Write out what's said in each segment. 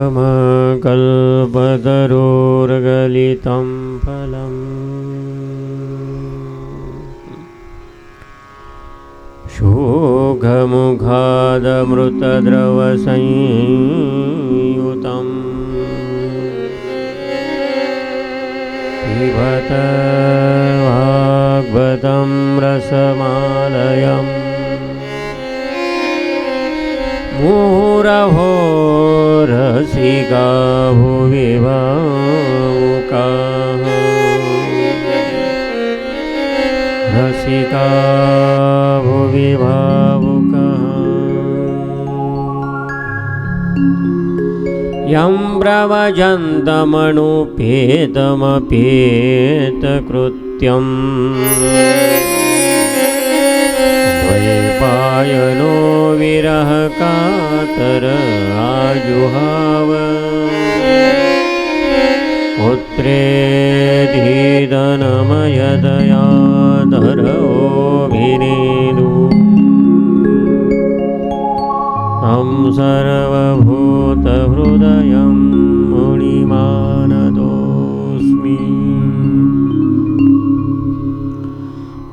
कल्पतरोर्गलितं फलम् शोघमुखादमृतद्रवसंयुतं पिबत भागवतं रसमालयम् मुहुरहो रसिका भुवि भावुकाः रसिका भुवि भावुकाः यं प्रवजन्तमनुपेतमपेतकृत्यम् द्वैपायनो विरहकातर आजुहाव पुत्रेधिदनमयदयाधरोऽभिनेदु तं सर्वभूतहृदयं मुनिमानतोऽस्मि।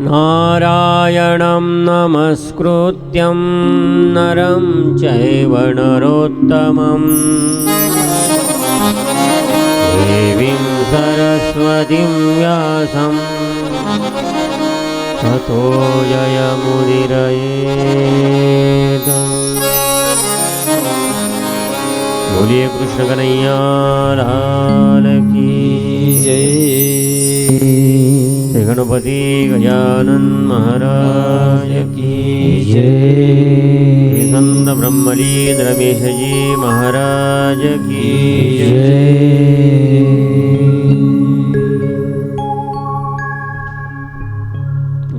नारायणं नमस्कृत्यं नरं चैव नरोत्तमं देवीं सरस्वतीं व्यासं ततो जयमुदीरयेत्। बोलिए कृष्ण कन्हैया लाल की जय। गणपति गजानन महाराज की जय। संत ब्रह्मलीन रमेश जी महाराज की जय।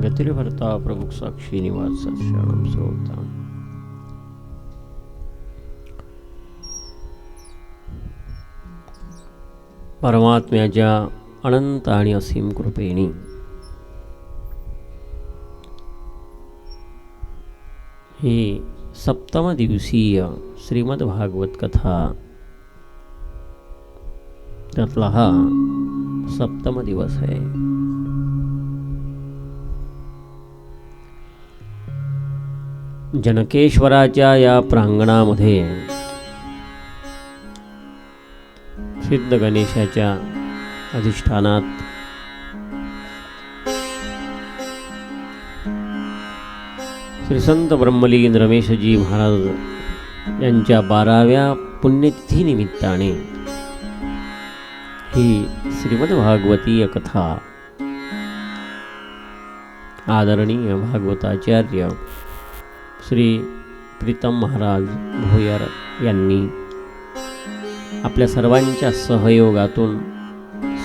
गतिर्भर्ता प्रमुख साक्षी निवास शरणम सोता। परमात्म्याच्या अनंत आणि असीम कृपेने ही सप्तम दिवसीय श्रीमद भागवत कथा, त्यातला हा सप्तम दिवस आहे. जनकेश्वराच्या या प्रांगणामध्ये सिद्ध गणेशाच्या अधिष्ठानात श्री संत ब्रह्मलीन रमेशजी महाराज यांच्या 12व्या पुण्यतिथी निमित्ताने ही श्रीमद भागवतीय कथा आदरणीय भागवताचार्य श्री प्रीतम महाराज भोयर यांनी आपल्या सर्वांच्या सहयोगातून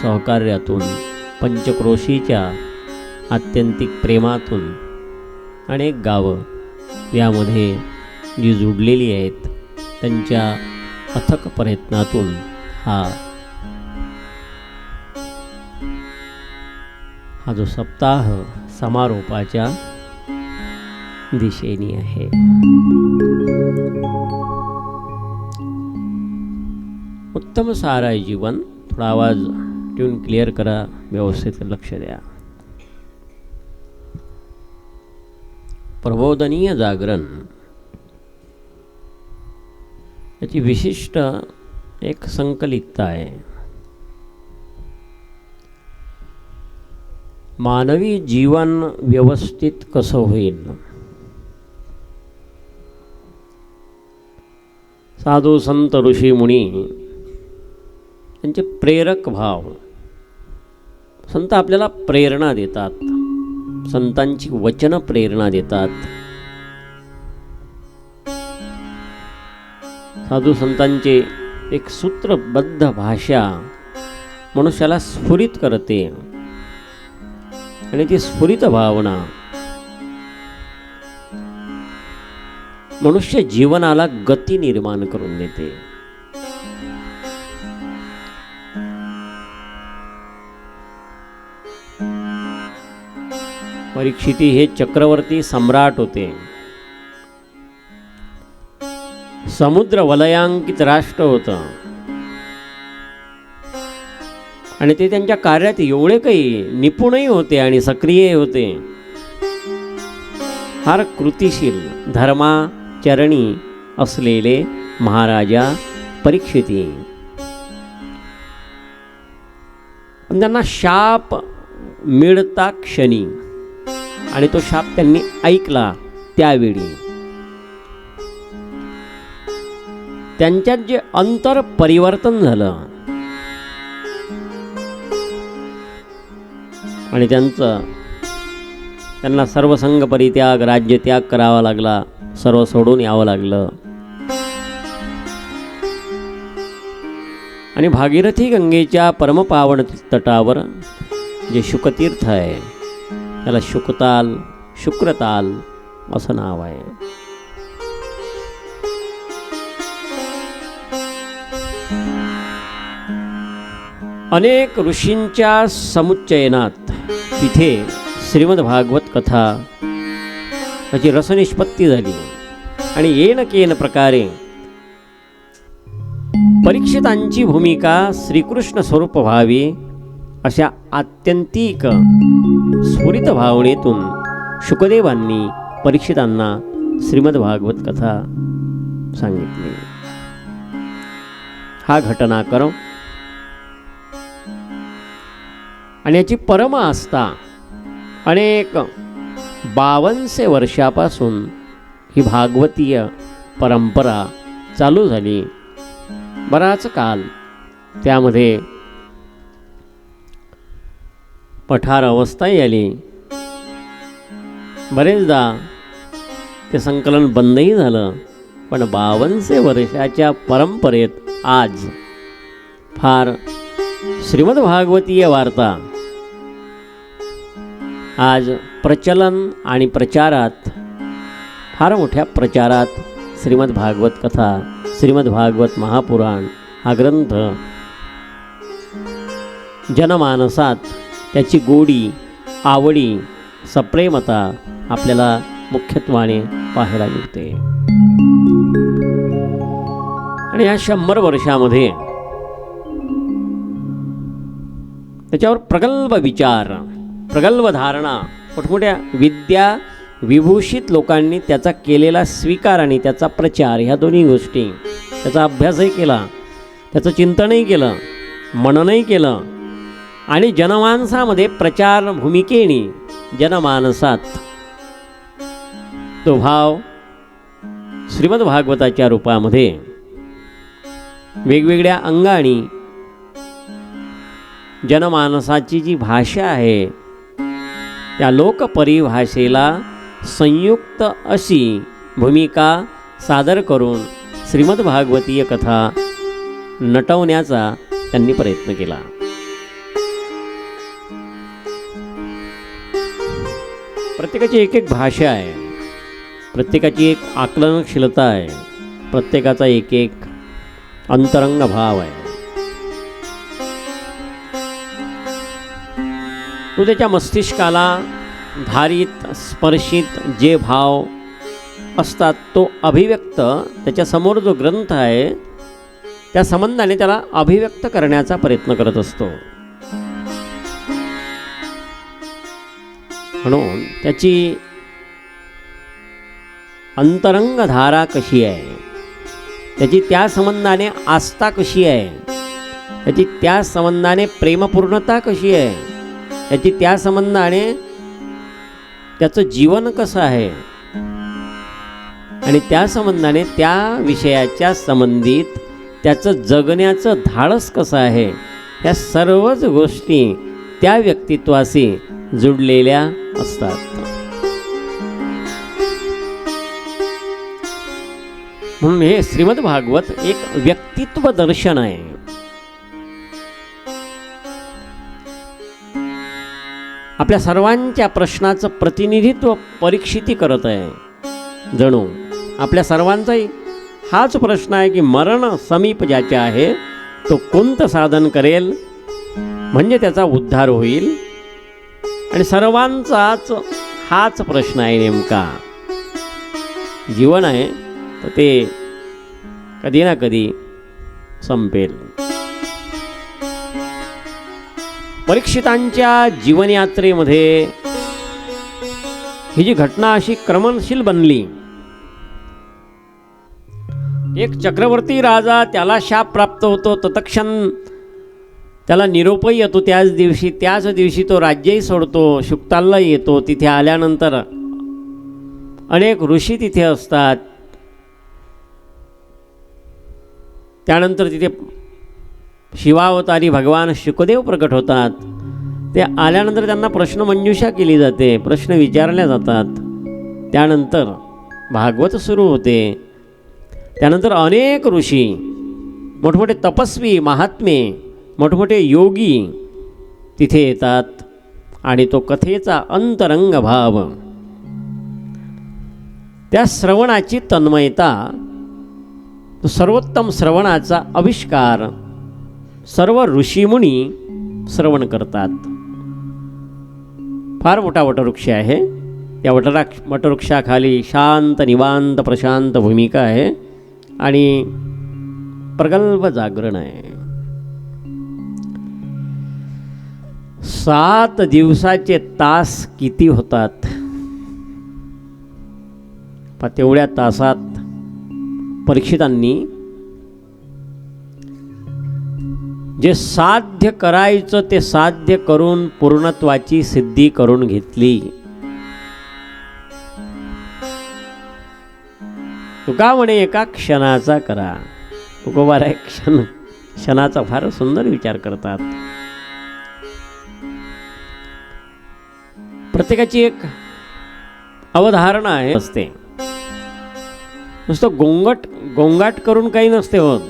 सहकार्यातून पंचक्रोशीच्या आत्यंतिक प्रेमातून अनेक गावं यामध्ये जी जुडलेली आहेत त्यांच्या अथक प्रयत्नातून हा जो सप्ताह समारोपाच्या दिशेने आहे. उत्तम सार आहे जीवन. थोडा आवाज ट्यून क्लिअर करा, व्यवस्थित लक्ष द्या. प्रबोधनीय जागरण याची विशिष्ट एक संकलितता आहे. मानवी जीवन व्यवस्थित कसं होईल, साधू संत ऋषी मुनी त्यांचे प्रेरक भाव. संत आपल्याला प्रेरणा देतात, संतांची वचन प्रेरणा देतात. साधू संतांचे एक सूत्रबद्ध भाषा मनुष्याला स्फुरित करते आणि ती स्फुरित भावना मनुष्य जीवनाला गती निर्माण करून देते. परीक्षिती हे चक्रवर्ती सम्राट होते. समुद्र वलयांकित राष्ट्र होतं आणि ते त्यांच्या कार्यात एवढे काही निपुणही होते आणि सक्रिय होते. फार कृतिशील धर्माचरणी असलेले महाराजा परीक्षिती. पण त्यांना शाप मिळता क्षणी आणि तो शाप त्यांनी ऐकला त्यावेळी त्यांच्यात जे अंतर परिवर्तन झालं आणि त्यांना सर्व संघ परित्याग, राज्यत्याग करावा लागला, सर्व सोडून यावं लागलं. आणि भागीरथी गंगेच्या परमपावन तटावर जे शुकतीर्थ आहे त्याला शुकताल, शुक्रताल असं नाव आहे. अनेक ऋषींच्या समुच्चयनात तिथे श्रीमद भागवत कथा त्याची रसनिष्पत्ती झाली आणि येन केन प्रकारे परीक्षितांची भूमिका श्रीकृष्ण स्वरूप व्हावी अशा आत्यंतिक स्फुरित भावनेतून शुकदेवांनी परीक्षितांना श्रीमद भागवत कथा सांगितली. हा घटनाक्रम आणि याची परम आस्था अनेक 5200 वर्षापासून ही भागवतीय परंपरा चालू झाली. बराच काल त्यामध्ये पठार अवस्थाही आली. बरेचदा ते संकलन बंदही झालं. पण 5200 वर्षाच्या परंपरेत आज फार श्रीमद भागवतीय वार्ता आज प्रचलन आणि प्रचारात फार मोठ्या प्रचारात श्रीमद भागवत कथा, श्रीमद भागवत महापुराण हा ग्रंथ जनमानसात त्याची गोडी, आवडी, सप्रेमता आपल्याला मुख्यत्वाने पाहायला मिळते. आणि या 100 वर्षामध्ये त्याच्यावर प्रगल्भ विचार, प्रगल्भ धारणा, मोठमोठ्या विद्या विभूषित लोकांनी त्याचा केलेला स्वीकार आणि त्याचा प्रचार ह्या दोन्ही गोष्टी, त्याचा अभ्यासही केला, त्याचं चिंतनही केलं, मननही केलं आणि जनमानसामध्ये प्रचार भूमिकेने जनमानसात तो भाव श्रीमद भागवताच्या रूपामध्ये वेगवेगळ्या अंगाने जनमानसाची जी भाषा आहे त्या लोकपरिभाषेला संयुक्त अशी भूमिका सादर करून श्रीमद भागवतीय कथा नटवण्याचा त्यांनी प्रयत्न केला. प्रत्येकाची एक एक भाषा आहे, प्रत्येकाची एक आकलनशीलता आहे, प्रत्येकाचा एक एक अंतरंग भाव आहे. तो त्याच्या मस्तिष्काला धारित स्पर्शित जे भाव असतात तो अभिव्यक्त त्याच्यासमोर जो ग्रंथ आहे त्या संबंधाने त्याला अभिव्यक्त करण्याचा प्रयत्न करत असतो. म्हणून त्याची अंतरंग धारा कशी आहे, त्याची त्या संबंधाने आस्था कशी आहे, त्याची त्या संबंधाने प्रेमपूर्णता कशी आहे, त्याची त्या संबंधाने त्याचं जीवन कसं आहे आणि त्या संबंधाने त्या विषयाच्या संबंधित त्याचं जगण्याचं धाडस कसं आहे, ह्या सर्वच गोष्टी त्या व्यक्तित्वाशी जुडलेल्या असतात. म्हणून हे श्रीमद भागवत एक व्यक्तित्व दर्शन आहे. आपल्या सर्वांच्या प्रश्नाचं प्रतिनिधित्व परीक्षिती करत आहे. जणू आपल्या सर्वांचाही हाच प्रश्न आहे की मरण समीप ज्याचे आहे तो कोणतं साधन करेल म्हणजे त्याचा उद्धार होईल. आणि सर्वांचाच हाच प्रश्न आहे नेमका. जीवन आहे तर ते कधी ना कधी संपेल. परीक्षितांच्या जीवनयात्रेमध्ये ही जी घटना अशी क्रमणशील बनली. एक चक्रवर्ती राजा, त्याला शाप प्राप्त होतो. तत्क्षण त्याला निरोपही येतो. त्याच दिवशी तो राज्यही सोडतो, शुक्तालला येतो. तिथे आल्यानंतर अनेक ऋषी तिथे असतात. त्यानंतर तिथे शिवावतारी भगवान शुकदेव प्रकट होतात. ते आल्यानंतर त्यांना प्रश्नमंजुषा केली जाते, प्रश्न विचारल्या जातात. त्यानंतर भागवत सुरू होते. त्यानंतर अनेक ऋषी, मोठमोठे तपस्वी, महात्मे, मोठमोठे योगी तिथे येतात आणि तो कथेचा अंतरंग भाव, त्या श्रवणाची तन्मयता, तो सर्वोत्तम श्रवणाचा आविष्कार सर्व ऋषीमुनी श्रवण करतात. फार मोठा वटवृक्ष आहे. त्या वटवृक्षाखाली शांत निवांत प्रशांत भूमिका आहे आणि प्रगल्भ जागरण आहे. 7 दिवसाचे तास किती होतात? तेवढ्या तासात परीक्षितांनी जे साध्य करायचं ते साध्य करून पूर्णत्वाची सिद्धी करून घेतली. तुका म्हणे एका क्षणाचा करा. तुकोबारा एक क्षणाचा फार सुंदर विचार करतात. प्रत्येकाची एक अवधारणा आहे असते. नुसतं गोंगाट करून काही नसते होत,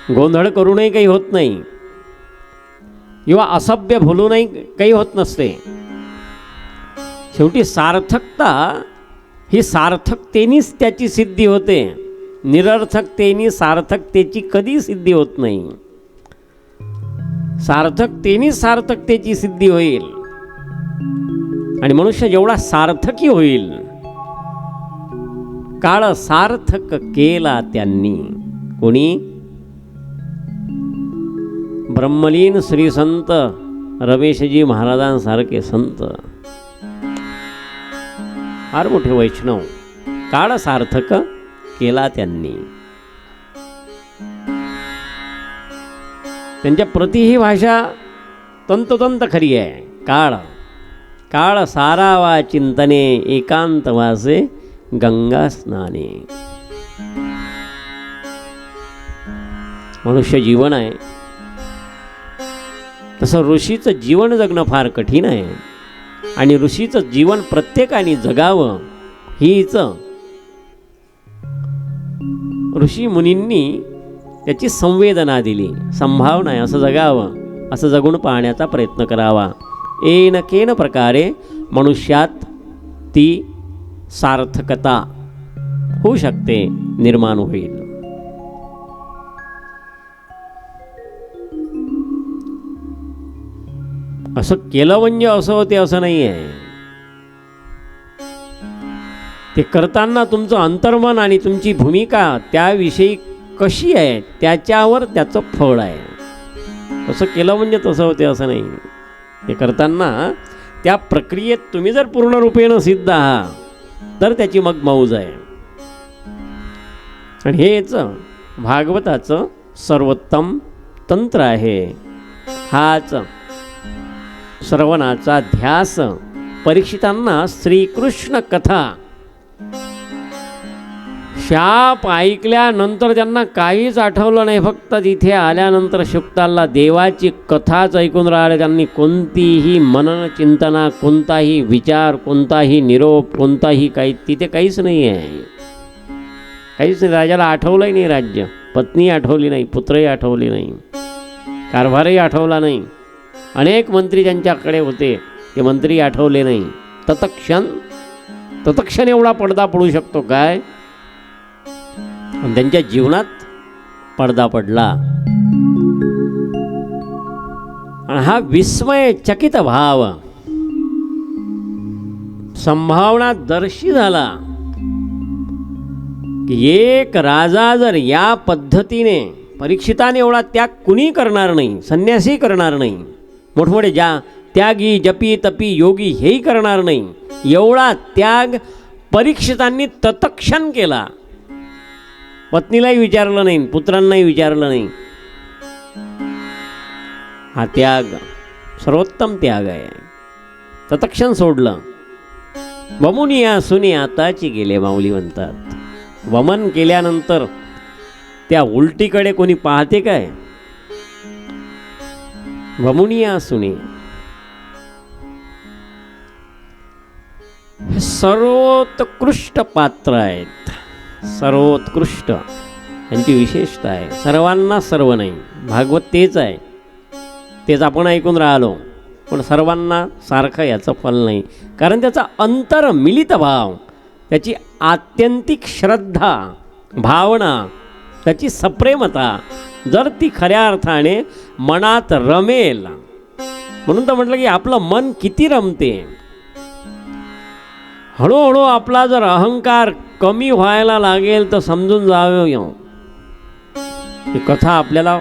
गोंधळ करूनही काही होत नाही, किंवा असभ्य बोलूनही काही होत नसते. शेवटी सार्थकता ही सार्थकतेनेच त्याची सिद्धी होते. निरर्थकतेने सार्थकतेची कधी सिद्धी होत नाही. सार्थकतेने सार्थकतेची सिद्धी होईल. आणि मनुष्य जेवढा सार्थकी होईल, काळ सार्थक केला त्यांनी. कोणी? ब्रह्मलीन श्री संत रमेशजी महाराजांसारखे संत, फार मोठे वैष्णव. काळ सार्थक केला त्यांनी. त्यांच्या प्रति ही भाषा तंतोतंत खरी आहे. काळ सारावा चिंतने, एकांत वासे गंगा स्नाने. मनुष्य जीवन आहे, तसं ऋषीचं जीवन जगणं फार कठीण आहे. आणि ऋषीचं जीवन प्रत्येकाने जगावं हीच ऋषी मुनींनी त्याची संवेदना दिली. संभावना आहे, असं जगावं, असं जगून पाहण्याचा प्रयत्न करावा. केन प्रकारे मनुष्यात ती सार्थकता होऊ शकते, निर्माण होईल. असं केलं म्हणजे असं होते असं नाही आहे. ते करताना तुमचं अंतर्मन आणि तुमची भूमिका त्याविषयी कशी आहे त्याच्यावर त्याचं फळ आहे. असं केलं म्हणजे तसं होते असं नाही. ते करताना त्या प्रक्रियेत तुम्ही जर पूर्णरूपेनं सिद्ध आहात तर त्याची मग मौज आहे. आणि हेच भागवताचं सर्वोत्तम तंत्र आहे. हाच श्रवणाचा ध्यास. परीक्षितांना श्रीकृष्ण कथा शाप ऐकल्यानंतर त्यांना काहीच आठवलं नाही. फक्त तिथे आल्यानंतर शुक्ताला देवाची कथाच ऐकून राहिले. त्यांनी कोणतीही मनन चिंतना, कोणताही विचार, कोणताही निरोप, कोणताही काही तिथे काहीच नाही आहे. काहीच नाही. राजाला आठवलंही नाही राज्य, पत्नी आठवली नाही, पुत्रही आठवली नाही, कारभारही आठवला नाही. अनेक मंत्री त्यांच्याकडे होते, ते मंत्री आठवले नाही. तत्क्षण एवढा पडदा पडू शकतो काय? त्यांच्या जीवनात पडदा पडला. आणि हा विस्मय चकित भाव संभावना दर्शी झाला एक राजा जर या पद्धतीने, परीक्षिताने एवढा त्याग कुणी करणार नाही, संन्यासी करणार नाही, मोठमोठे त्यागी जपी तपी योगी हेही करणार नाही, एवढा त्याग परीक्षितांनी तत्क्षण केला. पत्नीलाही विचारलं नाही, पुत्रांनाही विचारलं नाही. हा त्याग सर्वोत्तम त्याग आहे. तत्क्षण सोडलं. वमुनिया सुनी आताची गेले माऊली म्हणतात. वमन केल्यानंतर त्या उलटीकडे कोणी पाहते काय? वमुनिया सुनी हे सर्वोत्कृष्ट पात्र आहेत. सर्वोत्कृष्ट यांची विशेषता आहे. सर्वांना सर्व नाही. भागवत तेच आहे, तेच आपण ऐकून राहिलो. पण सर्वांना सारखं याचं फल नाही. कारण त्याचा अंतर्मिलित भाव, त्याची आत्यंतिक श्रद्धा, भावना, त्याची सप्रेमता जर ती खऱ्या अर्थाने मनात रमेल, म्हणून तर म्हटलं की आपलं मन किती रमते. हळूहळू आपला जर अहंकार कमी व्हायला लागेल तर समजून जावं ही कथा आपल्याला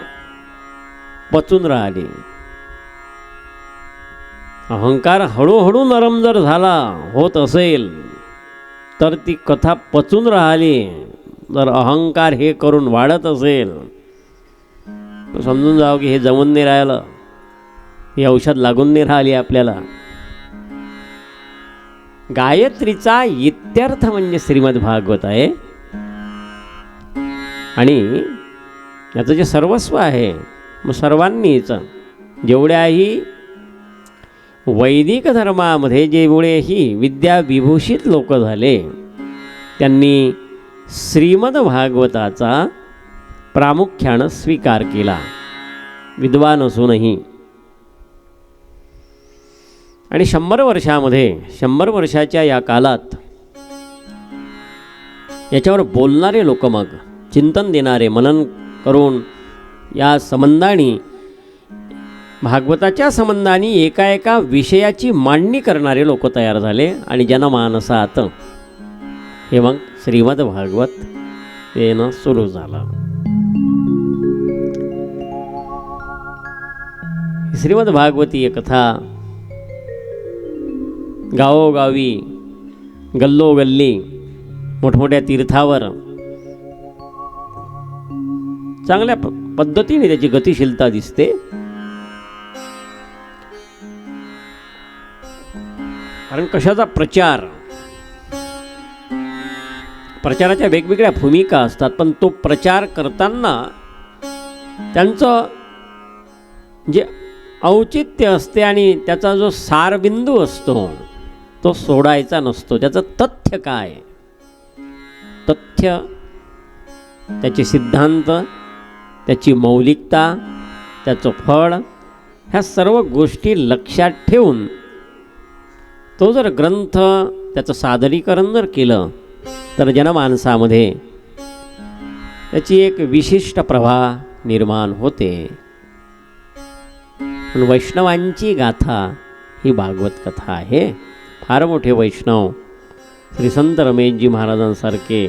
पचून राहिली. अहंकार हळूहळू नरम जर झाला होत असेल तर ती कथा पचून राहिली. जर अहंकार हे करून वाढत असेल तर समजून जावं की हे जमून नाही राहिलं, हे औषध लागून नाही राहिली आपल्याला. गायत्रीचा इत्यर्थ म्हणजे श्रीमद भागवत आहे. आणि याचं जे सर्वस्व आहे, मग सर्वांनीच जेवढ्याही वैदिक धर्मामध्ये जेवढेही विद्याविभूषित लोक झाले त्यांनी श्रीमद भागवताचा प्रामुख्यानं स्वीकार केला, विद्वान असूनही. आणि 100 वर्षामध्ये, 100 वर्षाच्या या कालात याच्यावर बोलणारे लोक, मग चिंतन देणारे, मनन करून या संबंधाने, भागवताच्या संबंधाने एका विषयाची मांडणी करणारे लोक तयार झाले. आणि जनमानसात हे मग श्रीमद भागवत येणं सुरू झालं. श्रीमद भागवती कथा गावोगावी, गल्लोगल्ली, मोठमोठ्या तीर्थावर चांगल्या पद्धतीने त्याची गतिशीलता दिसते. कारण कशाचा प्रचार, प्रचाराच्या वेगवेगळ्या भूमिका असतात, पण तो प्रचार करताना त्यांचं जे औचित्य असते आणि त्याचा जो सारबिंदू असतो तो सोडायचा नसतो. त्याचं तथ्य काय, तथ्य, त्याचे सिद्धांत, त्याची मौलिकता, त्याचं फळ, ह्या सर्व गोष्टी लक्षात ठेवून तो जर ग्रंथ, त्याचं सादरीकरण जर केलं तर जनमानसामध्ये त्याची एक विशिष्ट प्रभा निर्माण होते. पण वैष्णवांची गाथा ही भागवत कथा आहे. फार मोठे वैष्णव श्री संत रमेशजी महाराजांसारखे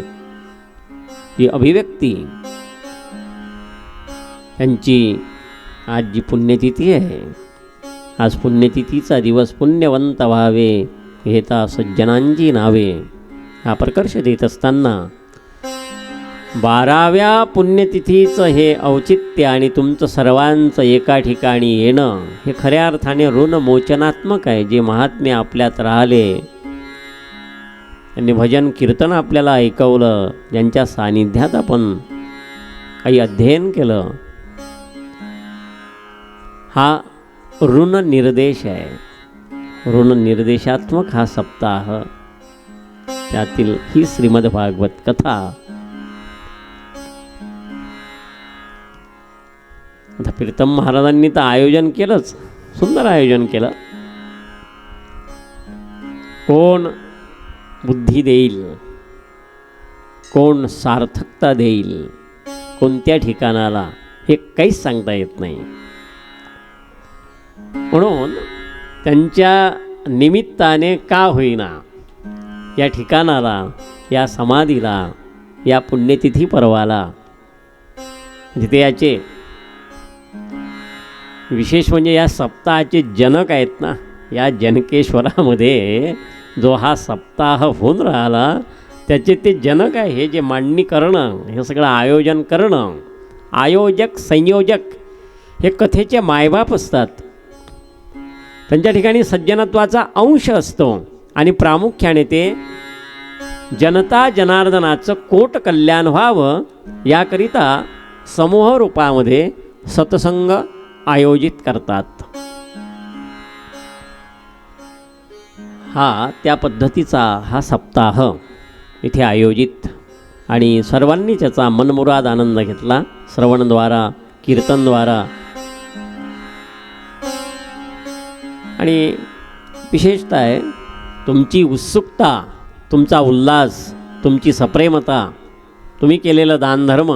ही अभिव्यक्ती, त्यांची आज जी पुण्यतिथी आहे, आज पुण्यतिथीचा दिवस, पुण्यवंत व्हावे घेता सज्जनांची नावे, हा प्रकर्ष देत असताना 12व्या पुण्यतिथीचं हे औचित्य आणि तुमचं सर्वांचं एका ठिकाणी येणं हे खऱ्या अर्थाने ऋणमोचनात्मक आहे. जे महात्म्य आपल्यात राहिले, त्यांनी भजन कीर्तन आपल्याला ऐकवलं, ज्यांच्या सानिध्यात आपण काही अध्ययन केलं, हा ऋणनिर्देश आहे. ऋणनिर्देशात्मक हा सप्ताह, त्यातील ही श्रीमद भागवत कथा. आता प्रीतम महाराजांनी तर आयोजन केलंच, सुंदर आयोजन केलं. कोण बुद्धी देईल, कोण सार्थकता देईल, कोणत्या ठिकाणाला, हे काहीच सांगता येत नाही. म्हणून त्यांच्या निमित्ताने का होईना या ठिकाणाला, या समाधीला या पुण्यतिथी पर्वाला. जिथे याचे विशेष म्हणजे या सप्ताहाचे जनक आहेत ना, या जनकेश्वरामध्ये जो हा सप्ताह होऊन राहिला त्याचे ते जनक आहे. हे जे मांडणी करणं, हे सगळं आयोजन करणं, आयोजक संयोजक हे कथेचे मायबाप असतात. त्यांच्या ठिकाणी सज्जनत्वाचा अंश असतो आणि प्रामुख्याने ते जनता जनार्दनाचं कोट कल्याण व्हावं याकरिता समूह रूपामध्ये सत्संग आयोजित करतात. हा त्या पद्धतीचा हा सप्ताह इथे आयोजित आणि सर्वांनी त्याचा मनमुराद आनंद घेतला. श्रवणद्वारा, कीर्तनद्वारा आणि विशेषतः आहे तुमची उत्सुकता, तुमचा उल्हास, तुमची सप्रेमता, तुम्ही केलेलं दानधर्म,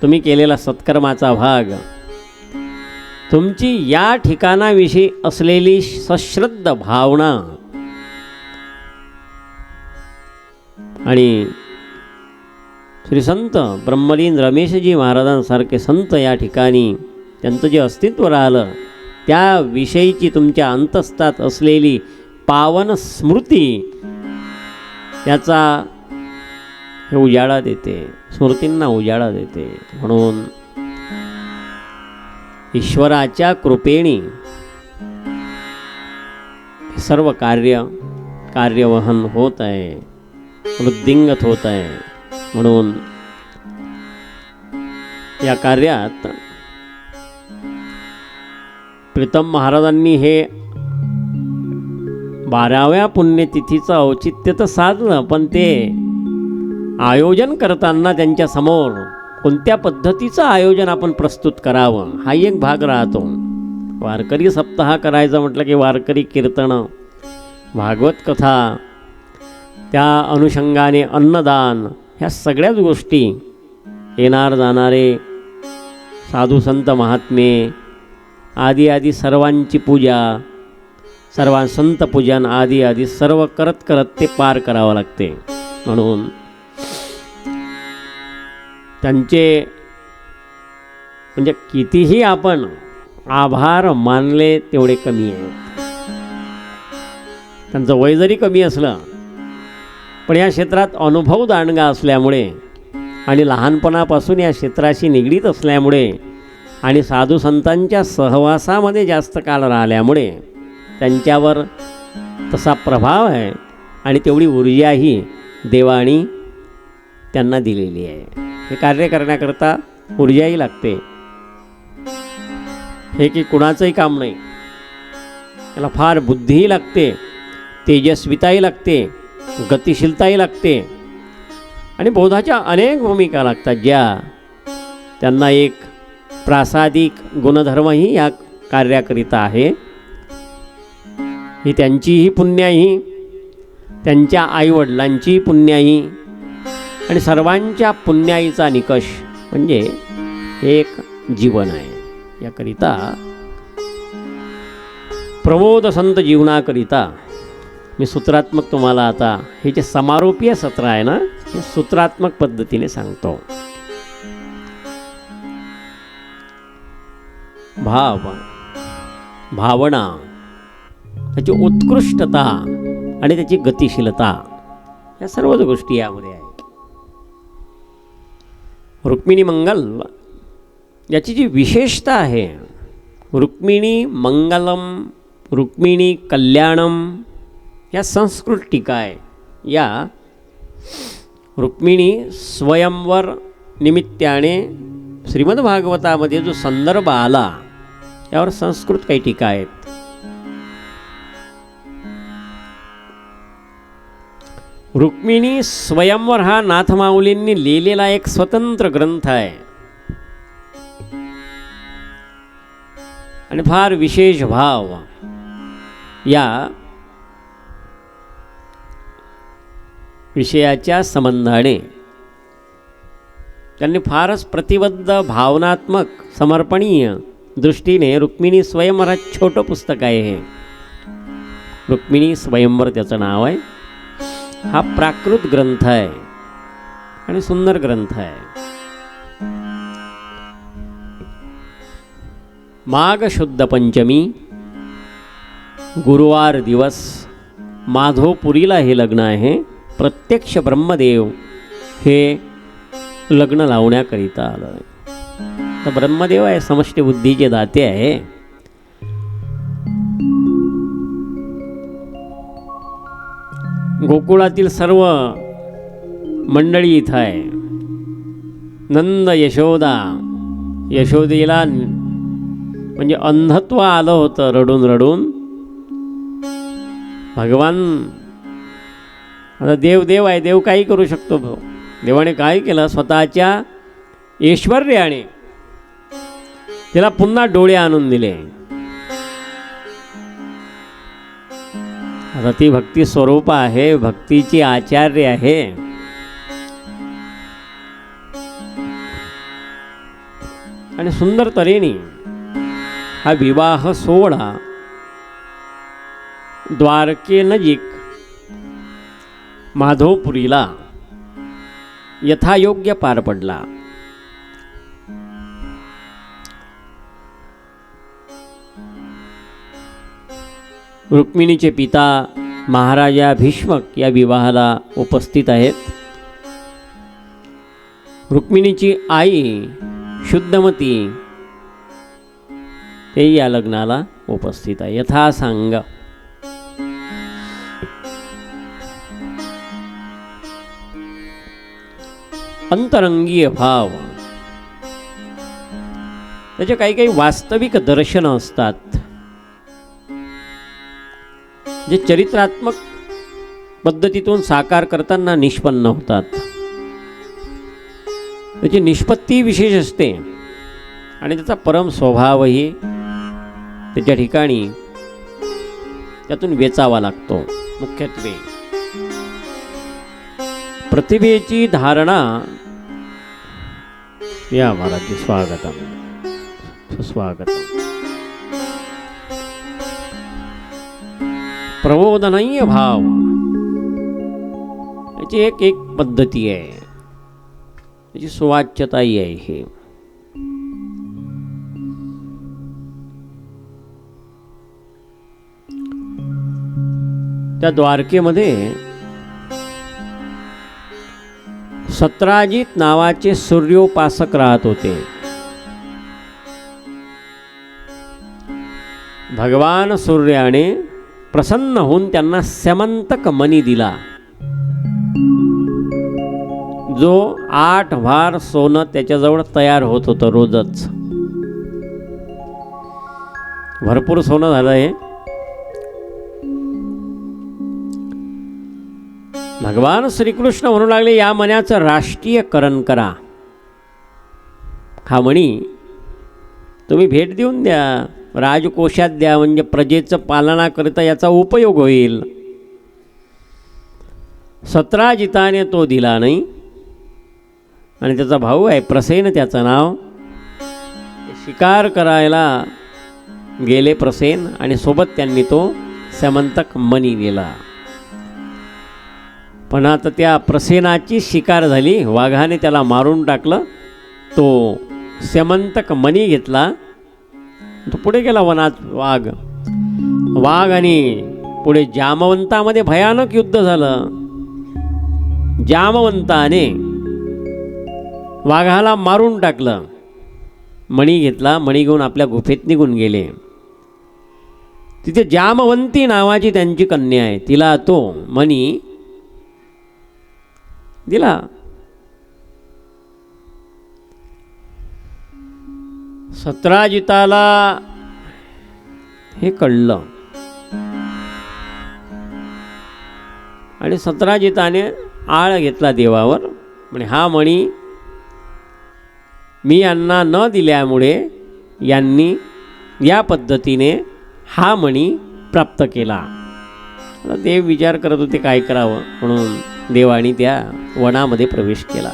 तुम्ही केलेला सत्कर्माचा भाग, तुमची या ठिकाणाविषयी असलेली सश्रद्ध भावना आणि श्री संत ब्रह्मलीन रमेशजी महाराजांसारखे संत या ठिकाणी त्यांचं जे अस्तित्व राहिलं त्याविषयीची तुमच्या अंतस्तात असलेली पावन स्मृती याचा हे उजाळा देते, स्मृतींना उजाळा देते. म्हणून ईश्वराच्या कृपेने सर्व कार्यवहन होत आहे, वृद्धिंगत होत आहे. म्हणून या कार्यात प्रीतम महाराजांनी हे 12व्या पुण्यतिथीचं औचित्य तर साधलं, पण ते आयोजन करताना त्यांच्यासमोर कोणत्या पद्धतीचं आयोजन आपण प्रस्तुत करावं हा एक भाग राहतो. वारकरी सप्ताह करायचा म्हटलं की वारकरी कीर्तनं, भागवत कथा, त्या अनुषंगाने अन्नदान, ह्या सगळ्याच गोष्टी, येणार जाणारे साधू संत महात्मे आदी सर्वांची पूजा, संत पूजन आदी सर्व करत ते पार करावं लागते. म्हणून त्यांचे म्हणजे कितीही आपण आभार मानले तेवढे कमी आहेत. त्यांचं वय जरी कमी असलं पण या क्षेत्रात अनुभव दांडगा असल्यामुळे आणि लहानपणापासून या क्षेत्राशी निगडीत असल्यामुळे आणि साधू संतांच्या सहवासामध्ये जास्त काळ राहिल्यामुळे त्यांच्यावर तसा प्रभाव आहे आणि तेवढी ऊर्जाही देवानी त्यांना दिलेली आहे. हे कार्य करण्याकरता ऊर्जाही लागते. हे की कुणाचंही काम नाही, त्याला फार बुद्धीही लागते, तेजस्विताही लागते, गतिशीलताही लागते आणि बोधाच्या अनेक भूमिका लागतात ज्या त्यांना एक प्रासादिक गुणधर्मही या कार्याकरिता आहे. ही त्यांचीही पुण्याही, त्यांच्या आईवडिलांची पुण्याही आणि सर्वांच्या पुण्याईचा निकष म्हणजे एक जीवन आहे. याकरिता प्रबोध संत जीवनाकरिता मी सूत्रात्मक तुम्हाला आता हे जे समारोपीय सत्र आहे ना हे सूत्रात्मक पद्धतीने सांगतो. भावना, त्याची उत्कृष्टता आणि त्याची गतिशीलता या सर्वच गोष्टी यामध्ये आहेत. रुक्मिणी मंगल याची जी विशेषता आहे, रुक्मिणी मंगलम, रुक्मिणी कल्याणम या संस्कृत टीका आहे. या रुक्मिणी स्वयंवर निमित्ताने श्रीमद्भागवतामध्ये जो संदर्भ आला यावर संस्कृत काही टीका आहेत. रुक्मिणी स्वयंवर हा नाथमाऊलींनी लिहिलेला एक स्वतंत्र ग्रंथ आहे आणि फार विशेष भाव या विषयाच्या संबंधाने त्यांनी फारच प्रतिबद्ध, भावनात्मक, समर्पणीय दृष्टीने रुक्मिणी स्वयंवर छोटं पुस्तक आहे. हे रुक्मिणी स्वयंवर त्याचं नाव आहे. हा प्राकृत ग्रंथ आहे आणि सुंदर ग्रंथ आहे. माघ शुद्ध पंचमी, गुरुवार दिवस, माधवपुरीला हे लग्न आहे. प्रत्यक्ष ब्रह्मदेव हे लग्न लावण्याकरिता आलं आहे. तर ब्रह्मदेव आहे समष्टी बुद्धीचे दाते आहे. गोकुळातील सर्व मंडळी इथं आहे. नंद यशोदा, यशोदेला म्हणजे अंधत्व आलं होतं रडून रडून. भगवान आता देव आहे, देव काही करू शकतो. देवाने काय केलं, स्वतःच्या ऐश्वर्याने तिला पुन्हा डोळे आणून दिले. आता ती भक्ती स्वरूप आहे, भक्तीची आचार्य आहे. आणि सुंदर तऱ्हेने हा विवाह सोहळा द्वारकेनजीक माधवपुरीला यथायोग्य पार पडला. रुक्मिणीचे पिता महाराजा भीष्मक या विवाहाला उपस्थित आहेत. रुक्मिणीची आई शुद्धमती ते या लग्नाला उपस्थित आहे. यथासांग अंतरंगीय भाव, त्याचे काही काही वास्तविक दर्शनं असतात जे चरित्रात्मक पद्धतीतून साकार करताना निष्पन्न होतात. त्याची निष्पत्ती विशेष असते आणि त्याचा परम स्वभावही त्याच्या ठिकाणी त्यातून वेचावा लागतो. मुख्यत्वे प्रतिभेची धारणा. या महाराज, स्वागतम सुस्वागतम. प्रबोधनीय भाव याची एक एक पद्धती आहे, त्याची सुवाच्यताही आहे. हे त्या द्वारकेमध्ये सत्राजित नावाचे सूर्योपासक राहत होते. भगवान सूर्याने प्रसन्न होऊन त्यांना स्यमंतक मणी दिला, जो 8 भार सोनं त्याच्याजवळ तयार होत होतं रोजच. भरपूर सोनं झालं हे. भगवान श्रीकृष्ण म्हणू लागले, या मण्याचं राष्ट्रीयकरण करा. हा मणी तुम्ही भेट देऊन द्या, राजकोशात द्या, म्हणजे प्रजेचं पालनाकरिता याचा उपयोग होईल. सत्राजिताने तो दिला नाही. आणि त्याचा भाऊ आहे प्रसेन, त्याचं नाव. शिकार करायला गेले प्रसेन आणि सोबत त्यांनी तो स्यमंतक मणी दिला. पण आता त्या प्रसेनाची शिकार झाली, वाघाने त्याला मारून टाकलं. तो स्यमंतक मणी घेतला, तो पुढे गेला वनात. वाघ आणि पुढे जामवंतामध्ये भयानक युद्ध झालं. जामवंताने वाघाला मारून टाकलं. मणी घेतला, मणी घेऊन आपल्या गुफेत निघून गेले. तिथे जामवंती नावाची त्यांची कन्या आहे, तिला तो मणी दिला. सत्राजिताला हे कळलं आणि सत्राजिताने आळ घेतला देवावर. म्हणजे हा मणी मी यांना न दिल्यामुळे यांनी या पद्धतीने हा मणी प्राप्त केला. देव विचार करत होते काय करावं, म्हणून देवाने त्या वनामध्ये प्रवेश केला.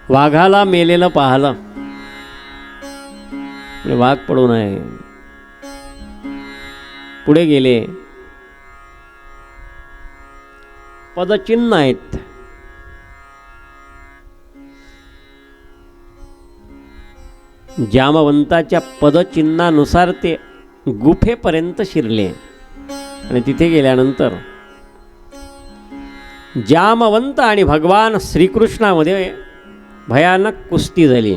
वाघाला मेलेलं पाहिलं, वाघ पडू नये. पुढे गेले. पदचिन्ह आहेत जामवंताच्या पदचिन्हानुसार ते गुफेपर्यंत शिरले आणि तिथे गेल्यानंतर जामवंत आणि भगवान श्रीकृष्णामध्ये भयानक कुस्ती झाली.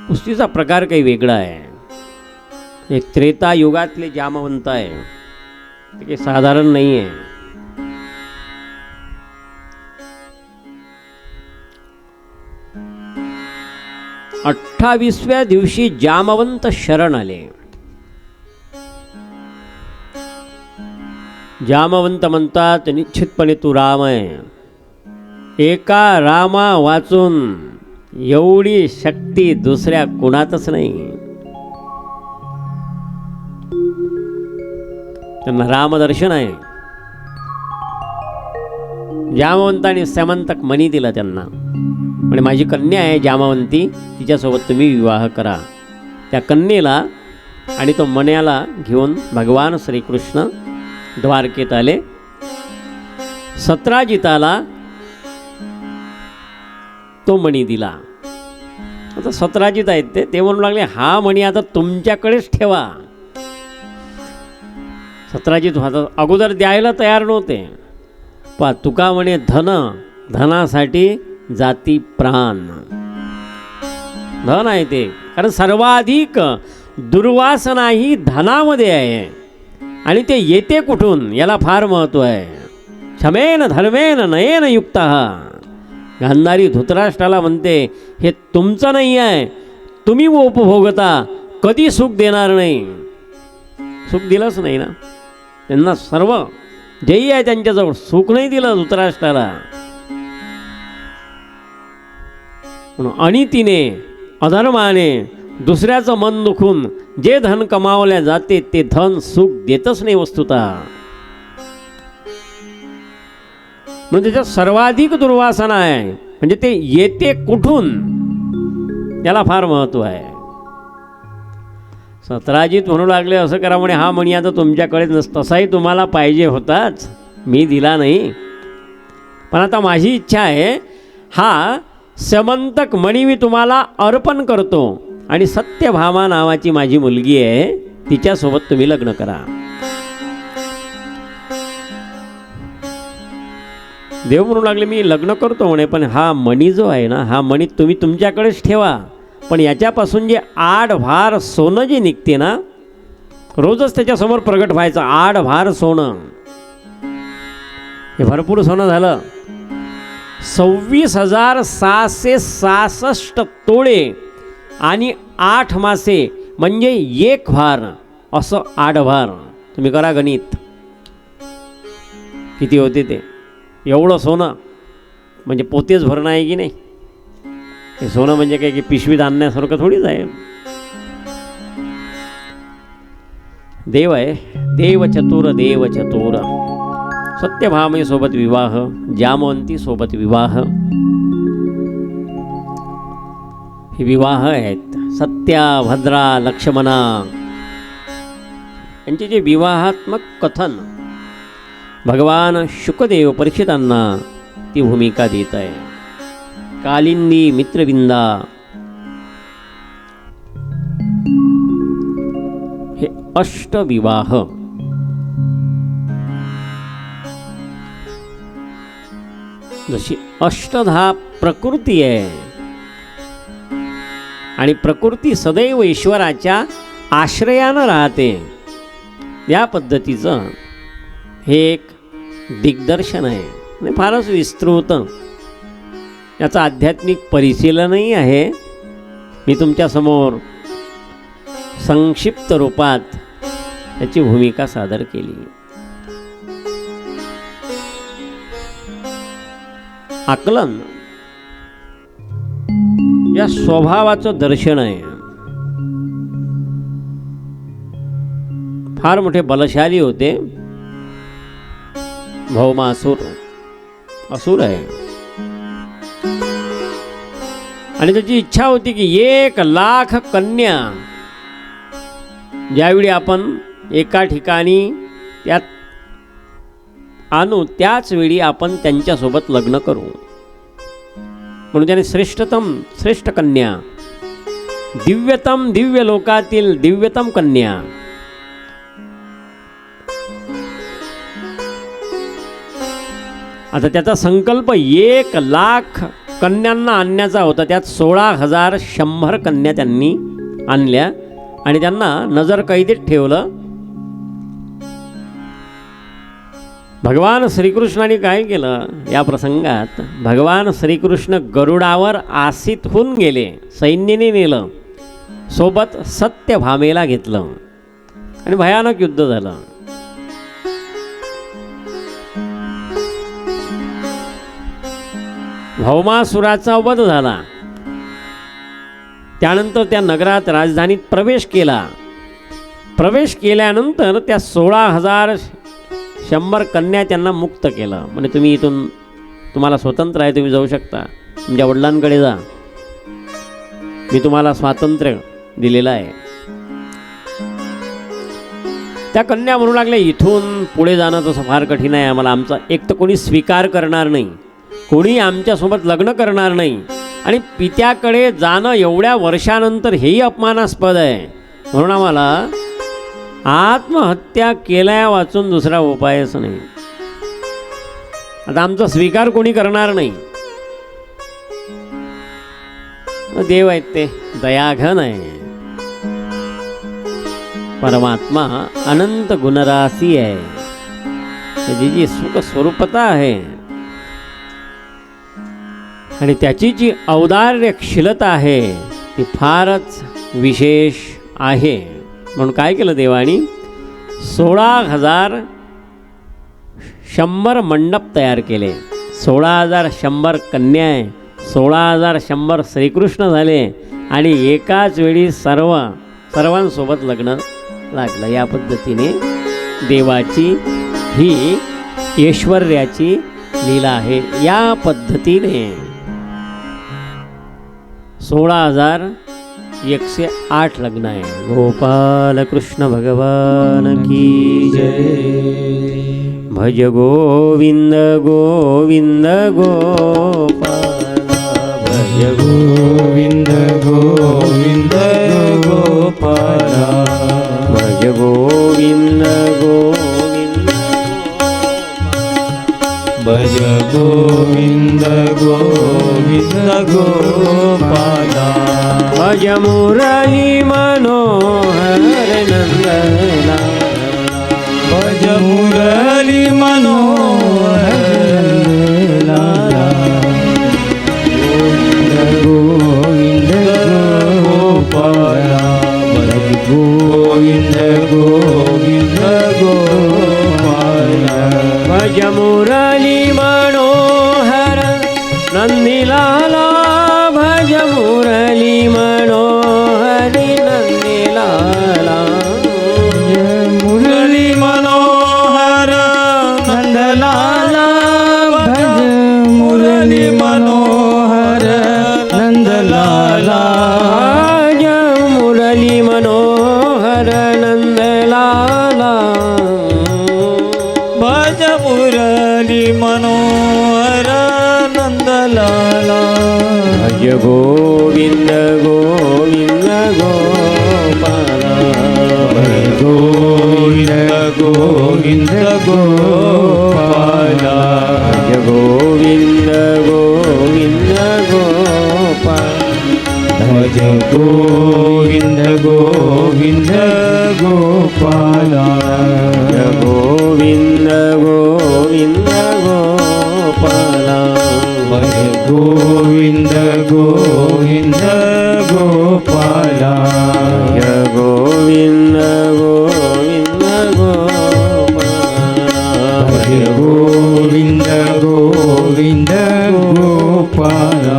कुस्तीचा प्रकार काही वेगळा आहे. एक त्रेता युगातले जामवंत आहे, ते काही साधारण नाही आहे. अठ्ठावीसव्या दिवशी जामवंत शरण आले. जामवंत म्हणतात निश्चितपणे तू राम आहे. एका रामा वाचून एवढी शक्ती दुसऱ्या कुणातच नाही. त्यांना रामदर्शन आहे. जामवंताने समंतक मणी दिला त्यांना, म्हणजे माझी कन्या आहे जामवंती, तिच्यासोबत तुम्ही विवाह करा. त्या कन्येला आणि तो मण्याला घेऊन भगवान श्रीकृष्ण द्वारकेत आले. सत्राजिताला तो मणी दिला. आता सत्राजित आहेत ते म्हणू लागले हा मणी आता तुमच्याकडेच ठेवा. सत्राजित अगोदर द्यायला तयार नव्हते. तुका म्हणे धनासाठी जाती प्राण. धन आहे ते, कारण सर्वाधिक दुर्वासना ही धनामध्ये आहे आणि ते येते कुठून याला फार महत्त्व आहे. क्षमेन धर्मेन नयेन युक्त. गांधारी धृतराष्ट्राला म्हणते हे तुमचं नाही आहे, तुम्ही उपभोगता, कधी सुख देणार नाही. सुख दिलंच नाही ना त्यांना. सर्व जेही आहे त्यांच्याजवळ, सुख नाही दिलं धृतराष्ट्राला. म्हणून अनितीने अधर्माने दुसऱ्याचं मन दुखून जे धन कमावल्या जाते ते धन सुख देतच नाही वस्तुतः. म्हणून त्याच्यात सर्वाधिक दुर्वासना आहे, म्हणजे ते येते कुठून याला फार महत्त्व आहे. सत्राजित म्हणू लागले असं करा म्हणे हा मणी आता तुमच्याकडे नसतं. तसाही तुम्हाला पाहिजे होताच, मी दिला नाही. पण आता माझी इच्छा आहे हा समंतक मणी मी तुम्हाला अर्पण करतो आणि सत्यभामा नावाची माझी मुलगी आहे, तिच्यासोबत तुम्ही लग्न करा. देव म्हणू लागले मी लग्न करतो म्हणे, पण हा मणी जो आहे ना हा मणी तुम्ही तुमच्याकडेच ठेवा. पण याच्यापासून जे आडभार सोनं जे निघते ना, रोजच त्याच्यासमोर प्रगट व्हायचं आडभार सोनं. हे भरपूर सोनं झालं. 26,666 तोळे आणि 8 मासे म्हणजे 1 भार, असं आडभार. तुम्ही करा गणित किती होते ते. एवढं सोनं म्हणजे पोतेच भरणं आहे की नाही. हे सोनं म्हणजे काय की पिशवीत आणण्यासारखं थोडीच आहे. देव आहे, देव चतुर देव चतुर. सत्यभामे सोबत विवाह, जामवंती सोबत विवाह. हे विवाह आहेत सत्या भद्रा लक्ष्मणा यांचे जे विवाहात्मक कथन भगवान शुकदेव परीक्षितांना ती भूमिका देत आहे. कालिंदी मित्रविंदा हे अष्टविवाह. जशी अष्टधा प्रकृती आहे आणि प्रकृती सदैव ईश्वराच्या आश्रयानं राहते, या पद्धतीचं हे एक दिग्दर्शन आहे आणि फारच विस्तृत याचं आध्यात्मिक परिशीलनही आहे. मी तुमच्यासमोर संक्षिप्त रूपात याची भूमिका सादर केली. आकलन या स्वभावाचं दर्शन आहे. फार मोठे बलशाली होते भौमासुर, असुर आहे. आणि त्याची इच्छा होती की 1,00,000 कन्या ज्यावेळी आपण एका ठिकाणी त्यात आणू त्याच वेळी आपण त्यांच्यासोबत लग्न करू. म्हणून त्याने श्रेष्ठ कन्या, दिव्यतम दिव्य लोकातील दिव्यतम कन्या. आता त्याचा संकल्प 1,00,000 कन्यांना आणण्याचा होता. त्यात 16,100 कन्या त्यांनी आणल्या आणि त्यांना नजर कैदेत ठेवलं. भगवान श्रीकृष्णाने काय केलं या प्रसंगात, भगवान श्रीकृष्ण गरुडावर आसीत होऊन गेले, सैन्याने नेलं, सोबत सत्यभामेला घेतलं आणि भयानक युद्ध झालं. भौमासुराचा वध झाला. त्यानंतर त्या नगरात राजधानीत प्रवेश केला. प्रवेश केल्यानंतर त्या 16,100 कन्या त्यांना मुक्त केलं. म्हणजे तुम्ही इथून, तुम्हाला स्वतंत्र आहे, तुम्ही जाऊ शकता, तुमच्या वडिलांकडे जा, मी तुम्हाला स्वातंत्र्य दिलेलं आहे. त्या कन्या म्हणू लागल्या, इथून पुढे जाणं तसं फार कठीण आहे आम्हाला, आमचा एक तर कोणी स्वीकार करणार नाही, कोणी आमच्यासोबत लग्न करणार नाही, आणि पित्याकडे जाणं एवढ्या वर्षानंतर हेही अपमानास्पद आहे, म्हणून आम्हाला आत्महत्या केल्या वाचून दुसरा उपायच नाही. आता आमचा स्वीकार कोणी करणार नाही. देव आहेत ते दयाघन आहे, परमात्मा अनंत गुणराशी आहे, त्याची जी सुख स्वरूपता आहे आणि त्याची जी औदार्यशीलता आहे ती फारच विशेष आहे. म्हणून काय केलं देवानी, 16,100 मंडप तयार केले. 16,100 कन्या आहे, 16,100 श्रीकृष्ण झाले आणि एकाच वेळी सर्वांसोबत लग्न लागलं. या पद्धतीने देवाची ही ऐश्वर्याची लीला आहे. या पद्धतीने 16,108 लग्न आहे. गोपाल कृष्ण भगवान की जय. भज गोविंद गोविंद गोपाल, भज गोविंद गोविंद गोपाल, भज गोविंद गोविंद, भज गोविंद गोविंद गोपाला, भज मुरली मनोहर नंदला, भज मुरली मनोहर लाला, गोविंद गोपाला, भज गोविंद गोविंद गोपाला, भज मुरली मनोहर नंदीलाला, भज मुरली मनोहरी नंदीलाला, मुरली मनोहर नंदलाला, भज मुरली मनोहर नंदलाला, भज मुरली मनोहर नंदलाला, भज मुरली मनोहर नंदलाला, भज गोविंद गोविंद गोपाला, भज गोविंद गोविंद गोपाला, भज गोविंद गोविंद गोपाल, भज गोविंद गोविंद गोपाला, भज गोविंद गोविंद गोपाला, भज गोविंद गोविंद गोपाला, भज गोविंद गोविंद गोपाला, भज गोविंद गोविंद गोपाला,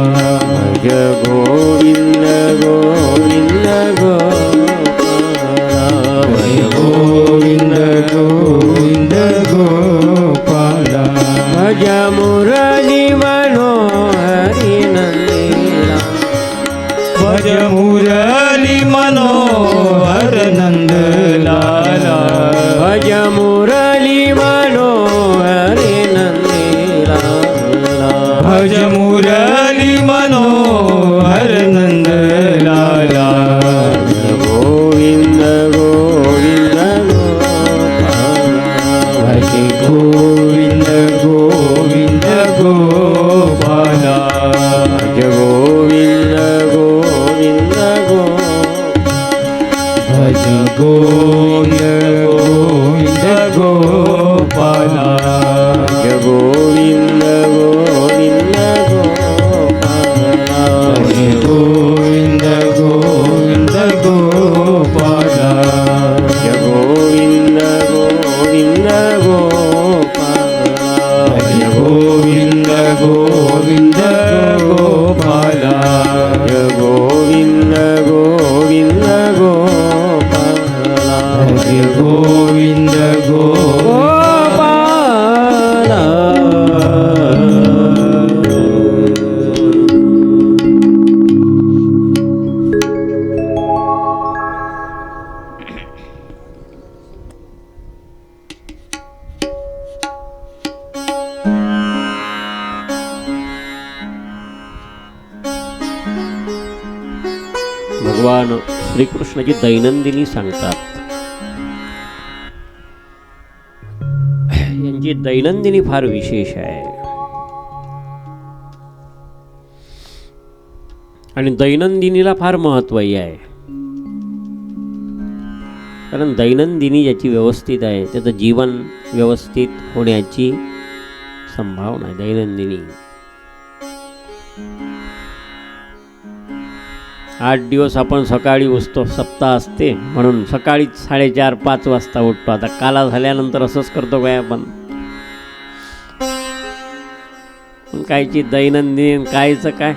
भज गोविंद गोविंद गोपाला, भज गोविंद गोविंद गोपाला, भज मुरली मनोहरी नंदीला, भज मुरली मनोहर नंदलाला, भज मुरली मनोहरी नंदीला, भज मुरली मनोहर भगवान श्रीकृष्णाची दैनंदिनी सांगतात. यांची दैनंदिनी फार विशेष आहे आणि दैनंदिनीला फार महत्त्वही आहे. कारण दैनंदिनी ज्याची व्यवस्थित आहे त्याचं जीवन व्यवस्थित होण्याची संभावना आहे. दैनंदिनी 8 दिवस आपण सकाळी उठतो, सप्ताह असते म्हणून सकाळीच 4:30-5 वाजता उठतो. आता काला झाल्यानंतर असंच करतो काय आपण? कायची दैनंदिन कायचं काय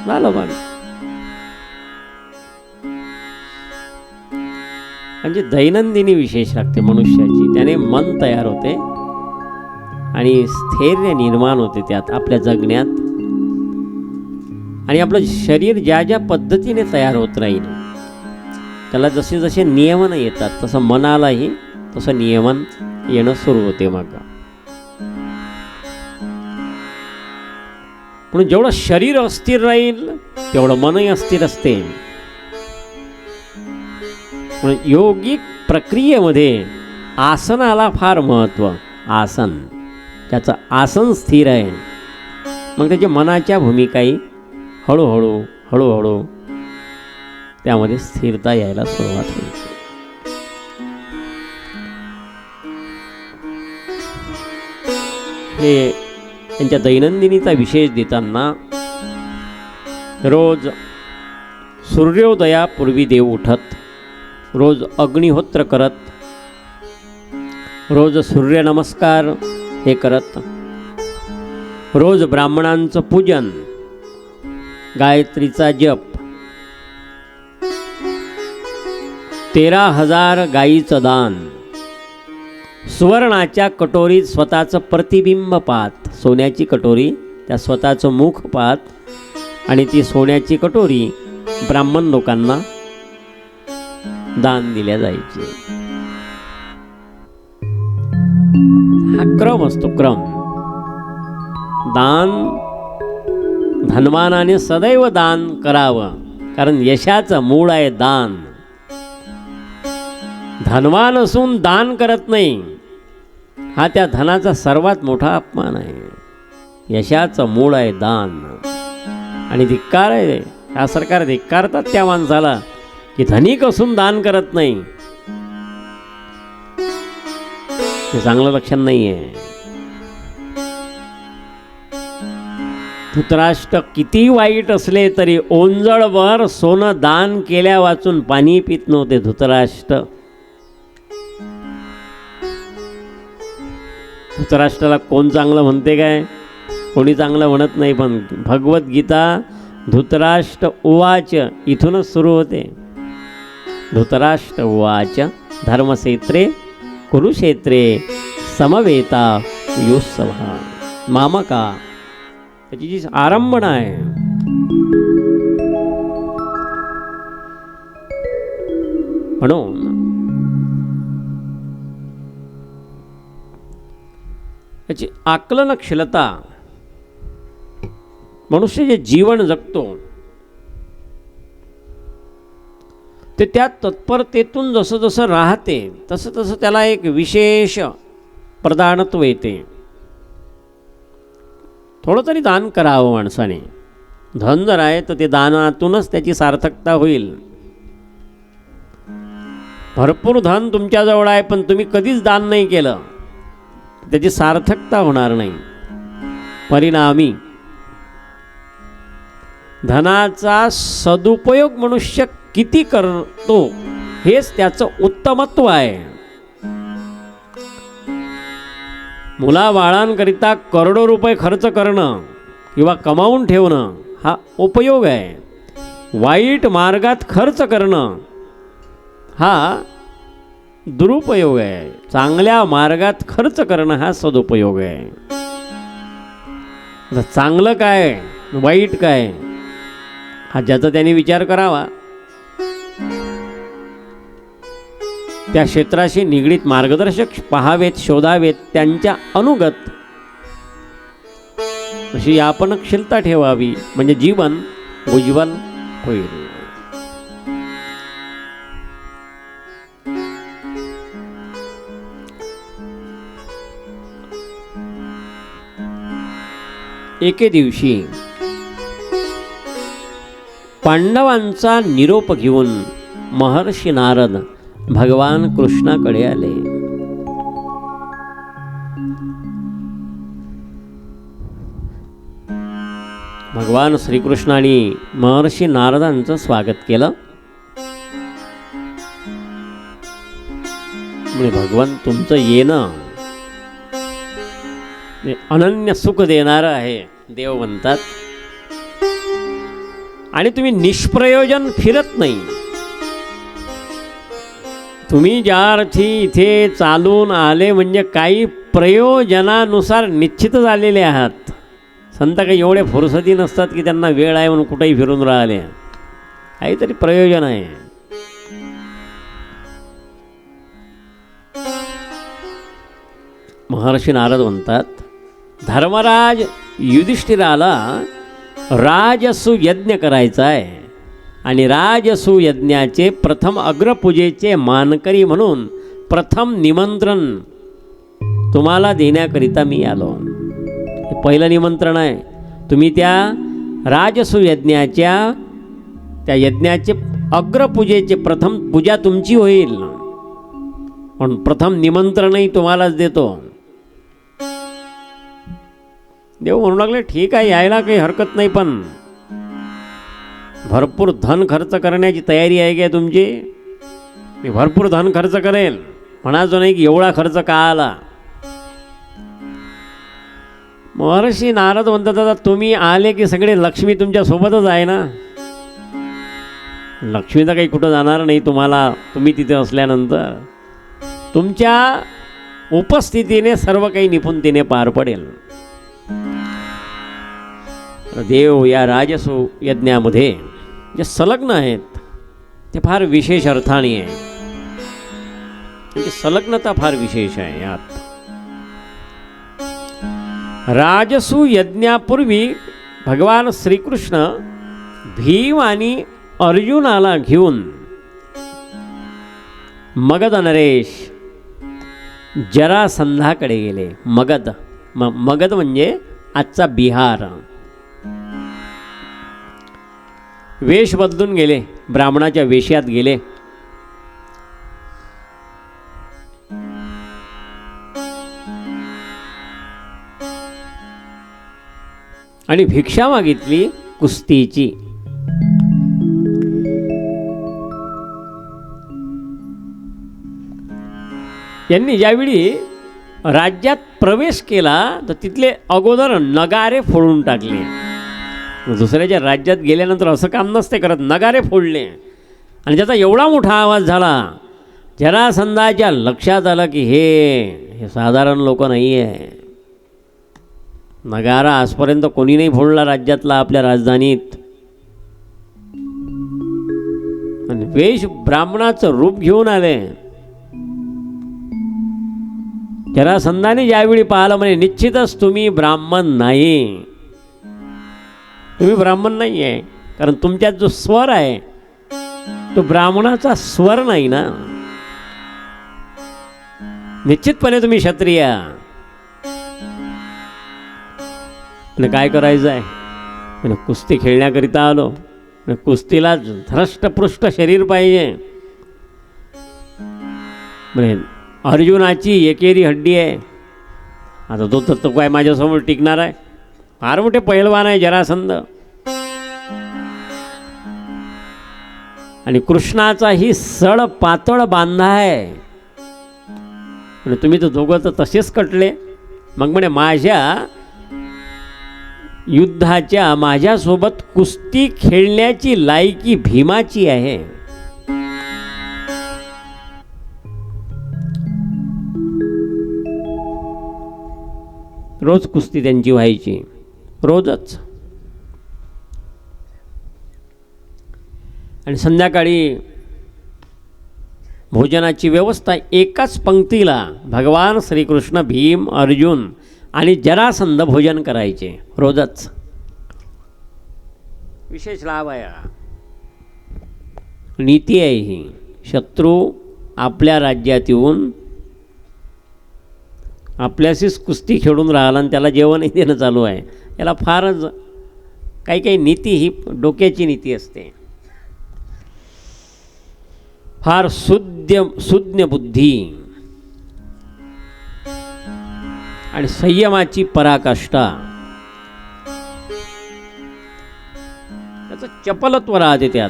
झालं बघ. म्हणजे दैनंदिनी विशेष लागते मनुष्याची. त्याने मन तयार होते आणि स्थैर्य निर्माण होते त्यात आपल्या जगण्यात. आणि आपलं शरीर ज्या ज्या पद्धतीने तयार होत राहील त्याला जसे जसे नियमन येतात तसं मनालाही तसं नियमन येणं सुरू होते. मग म्हणून जेवढं शरीर अस्थिर राहील तेवढं मनही अस्थिर असते. म्हणून योगिक प्रक्रियेमध्ये आसनाला फार महत्त्व. आसन, त्याचं आसन स्थिर आहे मग त्याच्या मनाच्या भूमिकाही हळूहळू त्यामध्ये स्थिरता यायला सुरुवात होईल. हे त्यांच्या दैनंदिनीचा विशेष देताना रोज सूर्योदयापूर्वी देव उठत, रोज अग्निहोत्र करत, रोज सूर्यनमस्कार हे करत, रोज ब्राह्मणांचं पूजन, गायत्रीचा जप, 13,000 गायीचं दान, सुवर्णाच्या कटोरीत स्वतःचं प्रतिबिंब पाहत, सोन्याची कटोरी त्या स्वतःचं मुख पाहत आणि ती सोन्याची कटोरी ब्राह्मण लोकांना दान दिल्या जायचे. हा क्रम असतो, क्रम. दान धनवानाने सदैव दान करावं, कारण यशाचं मूळ आहे दान. धनवान असून दान करत नाही हा त्या धनाचा सर्वात मोठा अपमान आहे. यशाचं मूळ आहे दान. आणि धिक्कार आहे, हा सरकार धिक्कारतात त्या माणसाला की धनिक असून दान करत नाही. हे चांगलं लक्षण नाही आहे. धृतराष्ट्र किती वाईट असले तरी ओंजळवर सोनं दान केल्या वाचून पाणी पित नव्हते धृतराष्ट्र. धृतराष्ट्राला कोण चांगलं म्हणते काय? कोणी चांगलं म्हणत नाही. पण भगवद्गीता धृतराष्ट्र उवाच इथूनच सुरू होते. धृतराष्ट्र उवाच धर्मक्षेत्रे कुरुक्षेत्रे समवेता योत्सवा मामका. त्याची जी आरंभणा आहे म्हणून त्याची आकलनशीलता, मनुष्य जे जीवन जगतो ते त्या तत्परतेतून जसं जसं राहते तसं तसं त्याला एक विशेष प्रधानत्व येते. थोडं तरी दान करावं माणसाने. धन जर आहे तर ते दानातूनच त्याची सार्थकता होईल. भरपूर धन तुमच्याजवळ आहे पण तुम्ही कधीच दान नाही केलं त्याची सार्थकता होणार नाही. परिणामी धनाचा सदुपयोग मनुष्य किती करतो हेच त्याचं उत्तमत्व आहे. मुलाबाळांकरिता करोडो रुपये खर्च करणं किंवा कमावून ठेवणं हा उपयोग आहे. वाईट मार्गात खर्च करणं हा दुरुपयोग आहे. चांगल्या मार्गात खर्च करणं हा सदुपयोग आहे. चांगलं काय वाईट काय हा ज्याचा त्याने विचार करावा. त्या क्षेत्राशी निगडीत मार्गदर्शक पाहावेत, शोधावेत, त्यांच्या अनुगत अशी आपणक्षीलता ठेवावी म्हणजे जीवन उज्ज्वल होईल. एके दिवशी पांडवांचा निरोप घेऊन महर्षी नारद भगवान कृष्णाकडे आले. भगवान श्रीकृष्णाने महर्षी नारदांचं स्वागत केलं. म्हणजे भगवान तुमचं येणं अनन्य सुख देणारं आहे देव म्हणतात. आणि तुम्ही निष्प्रयोजन फिरत नाही. तुम्ही ज्या अर्थी इथे चालून आले म्हणजे काही प्रयोजनानुसार निश्चितच आलेले आहात. संत काही एवढे फुरसती नसतात की त्यांना वेळ आहे म्हणून कुठेही फिरून राहिले. काहीतरी प्रयोजन आहे. महर्षी नारद म्हणतात, धर्मराज युधिष्ठिराला राजसू यज्ञ करायचा आहे आणि राजसू यज्ञाचे प्रथम अग्रपूजेचे मानकरी म्हणून प्रथम निमंत्रण तुम्हाला देण्याकरिता मी आलो. हे पहिलं निमंत्रण आहे. तुम्ही त्या राजसू यज्ञाच्या त्या यज्ञाचे अग्रपूजेचे प्रथम पूजा तुमची होईल पण प्रथम निमंत्रणही तुम्हालाच देतो. देव म्हणू लागले, ठीक आहे, यायला काही हरकत नाही, पण भरपूर धन खर्च करण्याची तयारी आहे काय तुमची? मी भरपूर धन खर्च करेल म्हणायचो नाही की एवढा खर्च का आला. महर्षी नारद म्हणतात, आता तुम्ही आले की सगळे लक्ष्मी तुमच्या सोबतच आहे ना. लक्ष्मी तर काही कुठं जाणार नाही तुम्हाला. तुम्ही तिथे असल्यानंतर तुमच्या उपस्थितीने सर्व काही निपुणतेने पार पडेल. देव या राजसू यज्ञामध्ये जे संलग्न आहेत ते फार विशेष अर्थाने आहे. म्हणजे संलग्नता फार विशेष आहे यात. राजसू यज्ञापूर्वी भगवान श्रीकृष्ण भीम आणि अर्जुनाला घेऊन मगध नरेश जरासंधाकडे गेले. मगध म्हणजे आजचा बिहार. वेश बदलून गेले, ब्राह्मणाच्या वेशात गेले. आणि भिक्षा मागितली कुस्तीची. यांनी ज्यावेळी राज्यात प्रवेश केला तर तिथले अगोदर नगारे फोडून टाकले. दुसऱ्याच्या राज्यात गेल्यानंतर असं काम नसते करत, नगारे फोडले. आणि त्याचा एवढा मोठा आवाज झाला, जरासंधाच्या लक्षात आलं की हे साधारण लोक नाही आहे. नगारा आजपर्यंत कोणी नाही फोडला राज्यातला आपल्या राजधानीत. आणि वेश ब्राह्मणाचं रूप घेऊन आले. जरासंधाने ज्यावेळी पाहिलं म्हणे, निश्चितच तुम्ही ब्राह्मण नाही. तुम्ही ब्राह्मण नाही आहे, कारण तुमच्यात जो स्वर आहे तो ब्राह्मणाचा स्वर नाही ना. निश्चितपणे तुम्ही क्षत्रिय. आणि काय करायचं आहे? कुस्ती खेळण्याकरिता आलो. कुस्तीला धृष्टपृष्ठ शरीर पाहिजे. म्हणजे अर्जुनाची एकेरी हड्डी आहे. आता तो काय माझ्यासमोर टिकणार आहे? फार मोठे पैलवान आहे जरासंध. आणि कृष्णाचाही सड पातळ बांधा आहे. आणि तुम्ही तर दोघं तर तसेच कटले. मग म्हणे माझ्या युद्धाच्या माझ्यासोबत कुस्ती खेळण्याची लायकी भीमाची आहे. रोज कुस्ती त्यांची व्हायची, रोजच. आणि संध्याकाळी भोजनाची व्यवस्था एकाच पंक्तीला भगवान श्रीकृष्ण, भीम, अर्जुन आणि जरासंध भोजन करायचे रोजच. विशेष लाभ आहे हा. नीती आहे ही. शत्रू आपल्या राज्यात येऊन आपल्याशीच कुस्ती खेळून राहिला आणि त्याला जेवणही देणं चालू आहे. याला फारच काही काही नीती ही डोक्याची नीती असते. फार सुज्ञ बुद्धी आणि संयमाची पराकाष्ठा, त्याचं चपलत्व राहते त्यात.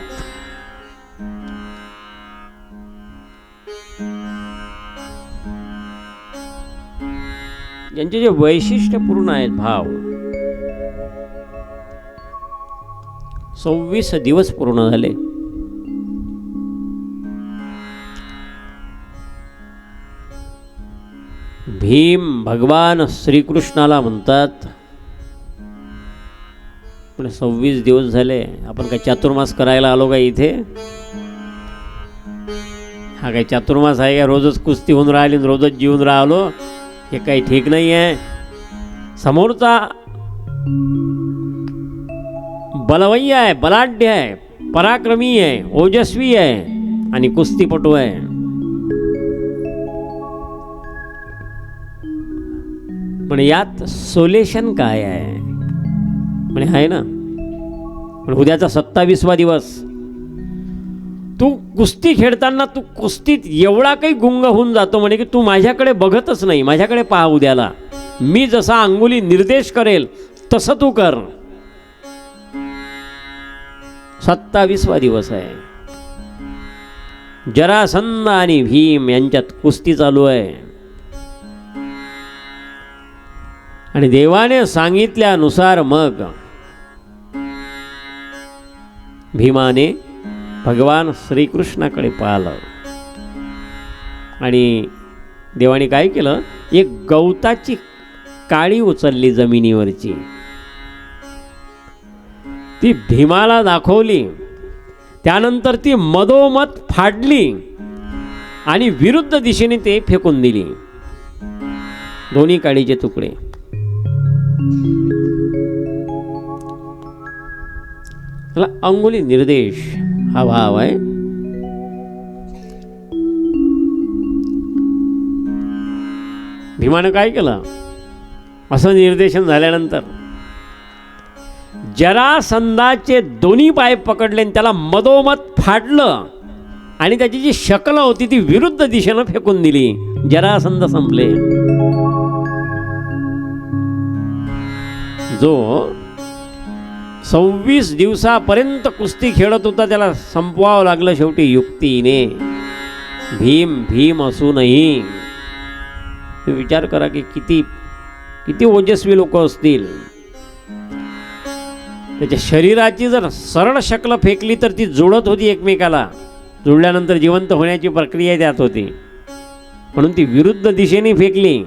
यांचे जे वैशिष्ट्यपूर्ण आहेत भाव, 26 दिवस पूर्ण झाले. भीम भगवान श्रीकृष्णाला म्हणतात, पण 26 दिवस झाले, आपण काय चातुर्मास करायला आलो का इथे? हा काही चातुर्मास आहे का? रोजच कुस्ती होऊन राहिली, रोजच जीवन राहिलो, हे काही ठीक नाही आहे. समोरचा बलवय्य आहे, बलाढ्य आहे, पराक्रमी आहे, ओजस्वी आहे आणि कुस्तीपटू आहे. पण यात सोल्युशन काय आहे? म्हणे आहे ना, पण उद्याचा 27वा दिवस. तू कुस्ती खेळताना तू कुस्तीत एवढा काही गुंग होऊन जातो म्हणे की तू माझ्याकडे बघतच नाही. माझ्याकडे पहा उद्याला, मी जसा अंगुली निर्देश करेल तसं तू कर. 27वा दिवस आहे. जरासंध आणि भीम यांच्यात कुस्ती चालू आहे. आणि देवाने सांगितल्यानुसार मग भीमाने भगवान श्रीकृष्णाकडे पाहिलं आणि देवाने काय केलं, एक गवताची काळी उचलली जमिनीवरची, ती भीमाला दाखवली. त्यानंतर ती मधोमध फाडली आणि विरुद्ध दिशेने ते फेकून दिली, दोन्ही काळीचे तुकडे. त्याला अंगुली निर्देश हा भाव आहे. भीमानं काय केलं, असं निर्देशन झाल्यानंतर जरासंधाचे दोन्ही पाय पकडले आणि त्याला मधोमध फाडलं आणि त्याची जी शकल होती ती विरुद्ध दिशेनं फेकून दिली. जरासंध संपले. जो 26 दिवसापर्यंत कुस्ती खेळत होता त्याला संपवावं लागलं शेवटी युक्तीने. भीम भीम असूनही. विचार करा की किती ओजस्वी लोक असतील. त्याच्या शरीराची जर सरळ शक्ल फेकली तर ती जुळत होती एकमेकाला, जुळल्यानंतर जिवंत होण्याची प्रक्रिया त्यात होती. म्हणून ती विरुद्ध दिशेने फेकली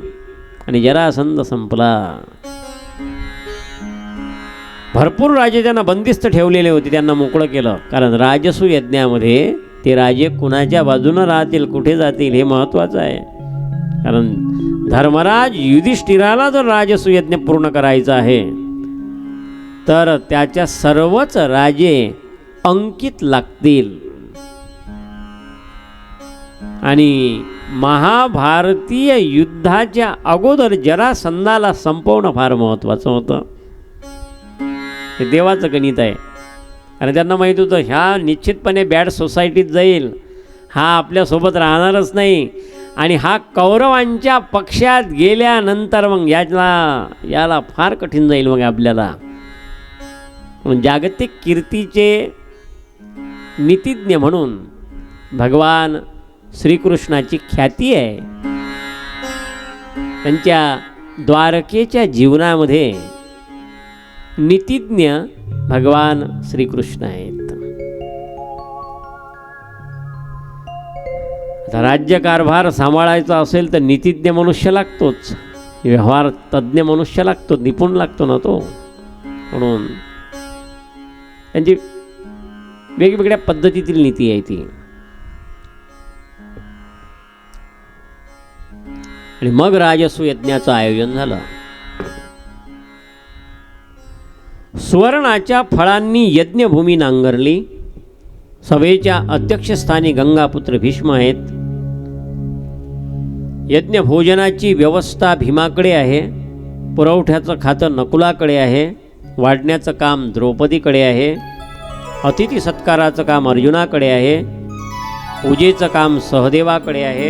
आणि जरासंध संपला. भरपूर राजे त्यांना बंदिस्त ठेवलेले होते, त्यांना मोकळं केलं. कारण राजसू यज्ञामध्ये ते राजे कुणाच्या बाजूनं राहतील, कुठे जातील हे महत्त्वाचं आहे. कारण धर्मराज युधिष्ठिराला जर राजसू यज्ञ पूर्ण करायचा आहे तर त्याच्या सर्वच राजे अंकित लागतील. आणि महाभारतीय युद्धाच्या अगोदर जरासंधाला संपवणं फार महत्त्वाचं होतं. हे देवाचं गणित आहे. आणि त्यांना माहीत होतं ह्या निश्चितपणे बॅड सोसायटीत जाईल, हा आपल्यासोबत राहणारच नाही. आणि हा कौरवांच्या पक्षात गेल्यानंतर मग याला फार कठीण जाईल मग आपल्याला. जागतिक कीर्तीचे नीतिज्ञ म्हणून भगवान श्रीकृष्णाची ख्याती आहे. त्यांच्या द्वारकेच्या जीवनामध्ये नीतिज्ञ भगवान श्रीकृष्ण आहेत. आता राज्यकारभार सांभाळायचा असेल तर नीतिज्ञ मनुष्य लागतोच, व्यवहार तज्ज्ञ मनुष्य लागतो, निपुण लागतो ना तो. म्हणून त्यांची वेगवेगळ्या पद्धतीतील नीती आहे ती. आणि मग राजसू यज्ञाचं आयोजन झालं. सुवर्णाच्या फळांनी यज्ञभूमी नांगरली. सभेच्या अध्यक्षस्थानी गंगापुत्र भीष्म आहेत. यज्ञ भोजनाची व्यवस्था भीमाकडे आहे. पुरवठ्याचं खातं नकुलाकडे आहे, वाढण्याचं काम द्रौपदीकडे आहे, अतिथी सत्काराचं काम अर्जुनाकडे आहे, पूजेचं काम सहदेवाकडे आहे,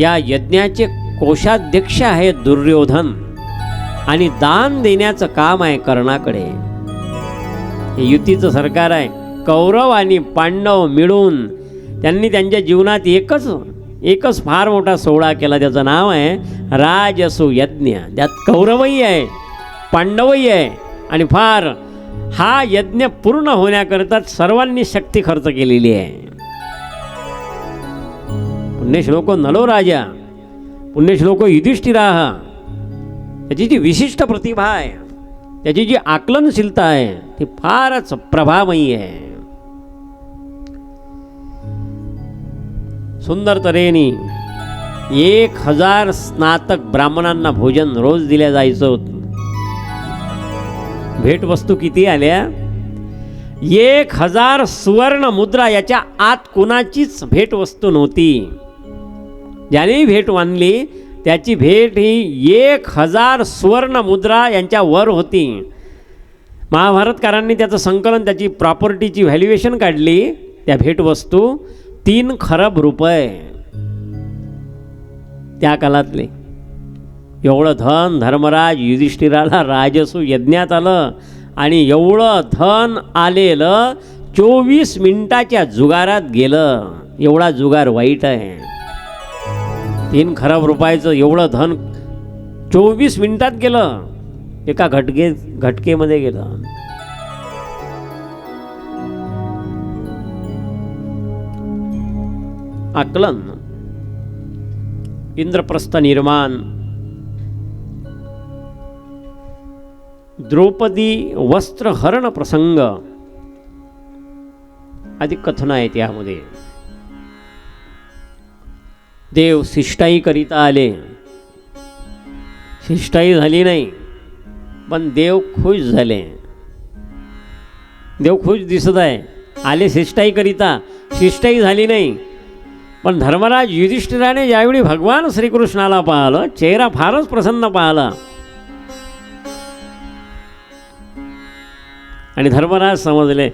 या यज्ञाचे कोषाध्यक्ष आहे दुर्योधन आणि दान देण्याचं काम आहे कर्णाकडे. हे युतीचं सरकार आहे. कौरव आणि पांडव मिळून त्यांनी त्यांच्या जीवनात एकच फार मोठा सोहळा केला. त्याचं नाव आहे राजसू यज्ञ. त्यात कौरवही आहे, पांडवही आहे आणि फार हा यज्ञ पूर्ण होण्याकरता सर्वांनी शक्ती खर्च केलेली आहे. पुण्यश्लोको नलो राजा, पुण्यश्लोको युधिष्ठिराः, त्याची जी विशिष्ट प्रतिभा आहे, त्याची जी आकलनशीलता आहे ती फारच प्रभामयी आहे. सुंदर तऱ्हेने 1000 स्नातक ब्राह्मणांना भोजन रोज दिल्या जायचं होतं. भेटवस्तू किती आल्या? 1000 सुवर्ण मुद्रा. याच्या आत कुणाचीच भेटवस्तू नव्हती. ज्याने भेट मानली त्याची भेट ही 1000 सुवर्ण मुद्रा यांच्या वर होती. महाभारतकारांनी त्याचं संकलन, त्याची प्रॉपर्टीची व्हॅल्युएशन काढली. त्या भेटवस्तू 3 खरब रुपये त्या काळातले. एवढं धन धर्मराज युधिष्ठिराला राजसू यज्ञात आलं आणि एवढं धन आलेलं 24 मिनिटाच्या जुगारात गेलं. एवढा जुगार वाईट आहे. 3 खरब रुपयाचं एवढं धन 24 मिनिटात गेलं, एका घटकेमध्ये गेलं. आकलन, इंद्रप्रस्थ निर्माण, द्रौपदी वस्त्रहरण प्रसंग आदी कथन आहेत यामध्ये. देव शिष्टाई करिता आले. शिष्टाई झाली नाही, पण देव खुश झाले. देव खुश दिसत आहे. आले शिष्टाई करिता, शिष्टाई झाली नाही, पण धर्मराज युधिष्ठिराने ज्यावेळी भगवान श्रीकृष्णाला पाहिलं, चेहरा फारच प्रसन्न पाहिला. आणि धर्मराज समजले,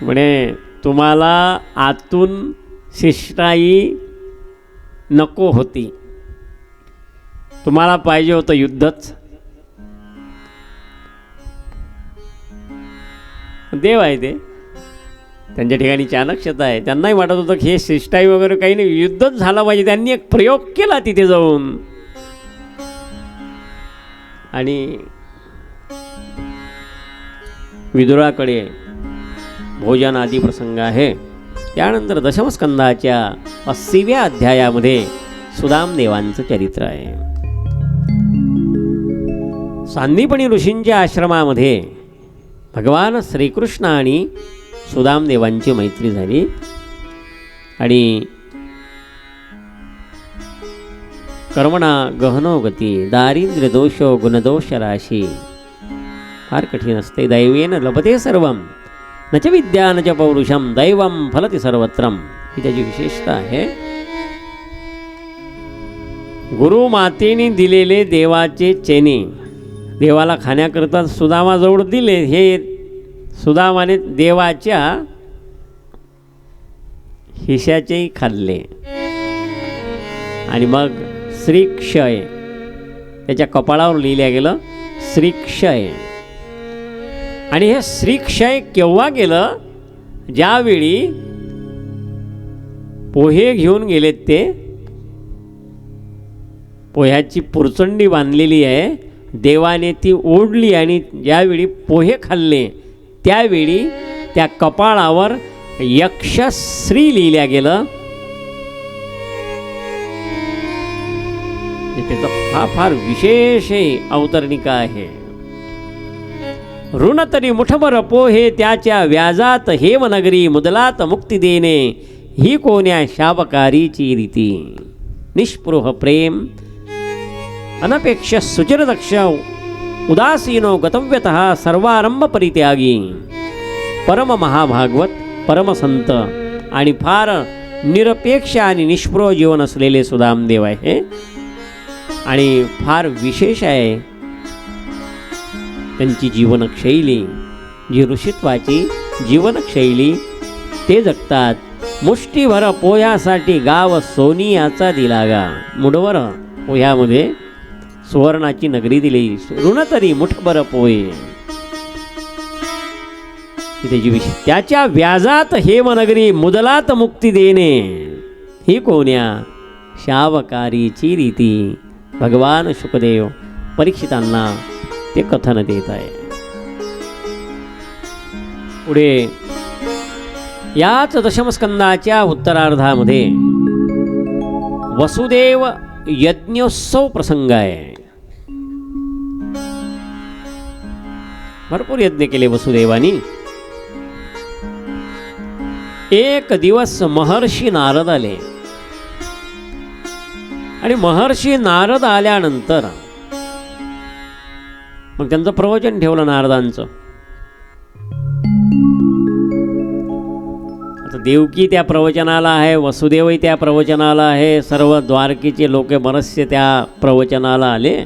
म्हणे तुम्हाला आतून शिष्टाई नको होती, तुम्हाला पाहिजे होतं युद्धच. देव आहे ते, त्यांच्या ठिकाणी चाणक्यता आहे. त्यांनाही वाटत होतं की हे शिष्टाई वगैरे काही नाही, युद्धच झालं पाहिजे. त्यांनी एक प्रयोग केला तिथे जाऊन. आणि विदुराकडे भोजन आदी प्रसंग आहे. त्यानंतर दशमस्कंदाच्या 80व्या अध्यायामध्ये सुदामदेवांचं चरित्र आहे. सांदीपनी ऋषींच्या आश्रमामध्ये भगवान श्रीकृष्ण आणि सुदामदेवांची मैत्री झाली. आणि कर्मणा गहनो गती दारिद्र्य दोषो गुणदोष राशी. फार कठीण असते. दैवेन लभते सर्वम न च विद्या न च पौरुषम दैवम फलति सर्वत्रम, ही त्याची विशेषता आहे. गुरुमातेने दिलेले देवाचे चेने देवाला खाण्याकरता सुदामाजवळ दिले. हे सुदामाने देवाच्या हिश्याचेही खाल्ले. आणि मग श्रीक्षय त्याच्या कपाळावर लिहिल्या गेलं श्रीक्षय. आणि हे श्रीक्षय केव्हा गेलं? ज्यावेळी पोहे घेऊन गेलेत, ते पोह्याची पुरचंडी बांधलेली आहे, देवाने ती ओढली आणि ज्यावेळी पोहे खाल्ले त्यावेळी त्या कपाळावर यक्षश्री लिहिल्या गेलं. त्याचा फार विशेष अवतरणिका आहे. ऋण तरी मुठभर पोहे त्याच्या व्याजात हेमनगरी मुदलात मुक्ती देणे ही कोण्या शापकारीची रीती. निष्पृह प्रेम अनपेक्ष सुचिरदक्ष उदासीनो गतव्यतः सर्वारंभ परित्यागी. परम महाभागवत, परमसंत आणि फार निरपेक्ष आणि निष्पृह जीवन असलेले सुदामदेव आहे. आणि फार विशेष आहे त्यांची जीवनशैली, जी ऋषित्वाची जीवनशैली ते जगतात. मुष्टीभर पोह्यासाठी गाव सोनियाचा दिला गा. मुठभर पोह्यामध्ये सुवर्णाची नगरी दिली, ऋण तरी मुठभर पोहे. त्याची विशेष त्याच्या व्याजात हेमनगरी मुदलात मुक्ती देणे, ही कोण्या शावकारीची रीती. भगवान शुकदेव परीक्षितांना ते कथन देत आहे. पुढे याच दशमस्कंदाच्या उत्तरार्धामध्ये वसुदेव यज्ञोत्सव प्रसंग आहे. भरपूर यज्ञ केले वसुदेवानी. एक दिवस महर्षी नारद आले आणि महर्षी नारद आल्यानंतर मग त्यांचं प्रवचन ठेवलं नारदांचं. आता देवकी त्या प्रवचनाला आहे, वसुदेवही त्या प्रवचनाला आहे, सर्व द्वारकीचे लोक बरेचसे त्या प्रवचनाला आले.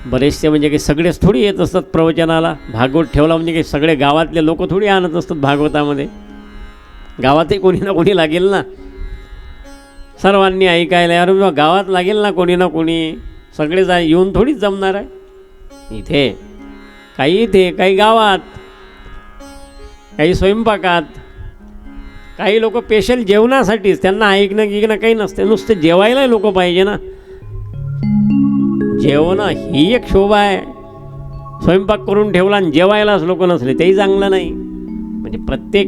बरेचसे म्हणजे काही सगळेच थोडी येत असतात प्रवचनाला. भागवत ठेवला म्हणजे काही सगळे गावातले लोक थोडी आणत असतात भागवतामध्ये. गावातही कोणी ना कोणी लागेल ना, सर्वांनी ऐकायला. अरे गावात लागेल ना कोणी ना कोणी, सगळे येऊन थोडीच जमणार आहे. इथे काही गावात, काही स्वयंपाकात, काही लोक स्पेशल जेवणासाठीच. त्यांना ऐकणं काही नसते, नुसते जेवायला लोक पाहिजे ना. जेवणं ही एक शोभा आहे. स्वयंपाक करून ठेवला आणि जेवायलाच लोक नसले तेही चांगलं नाही. म्हणजे प्रत्येक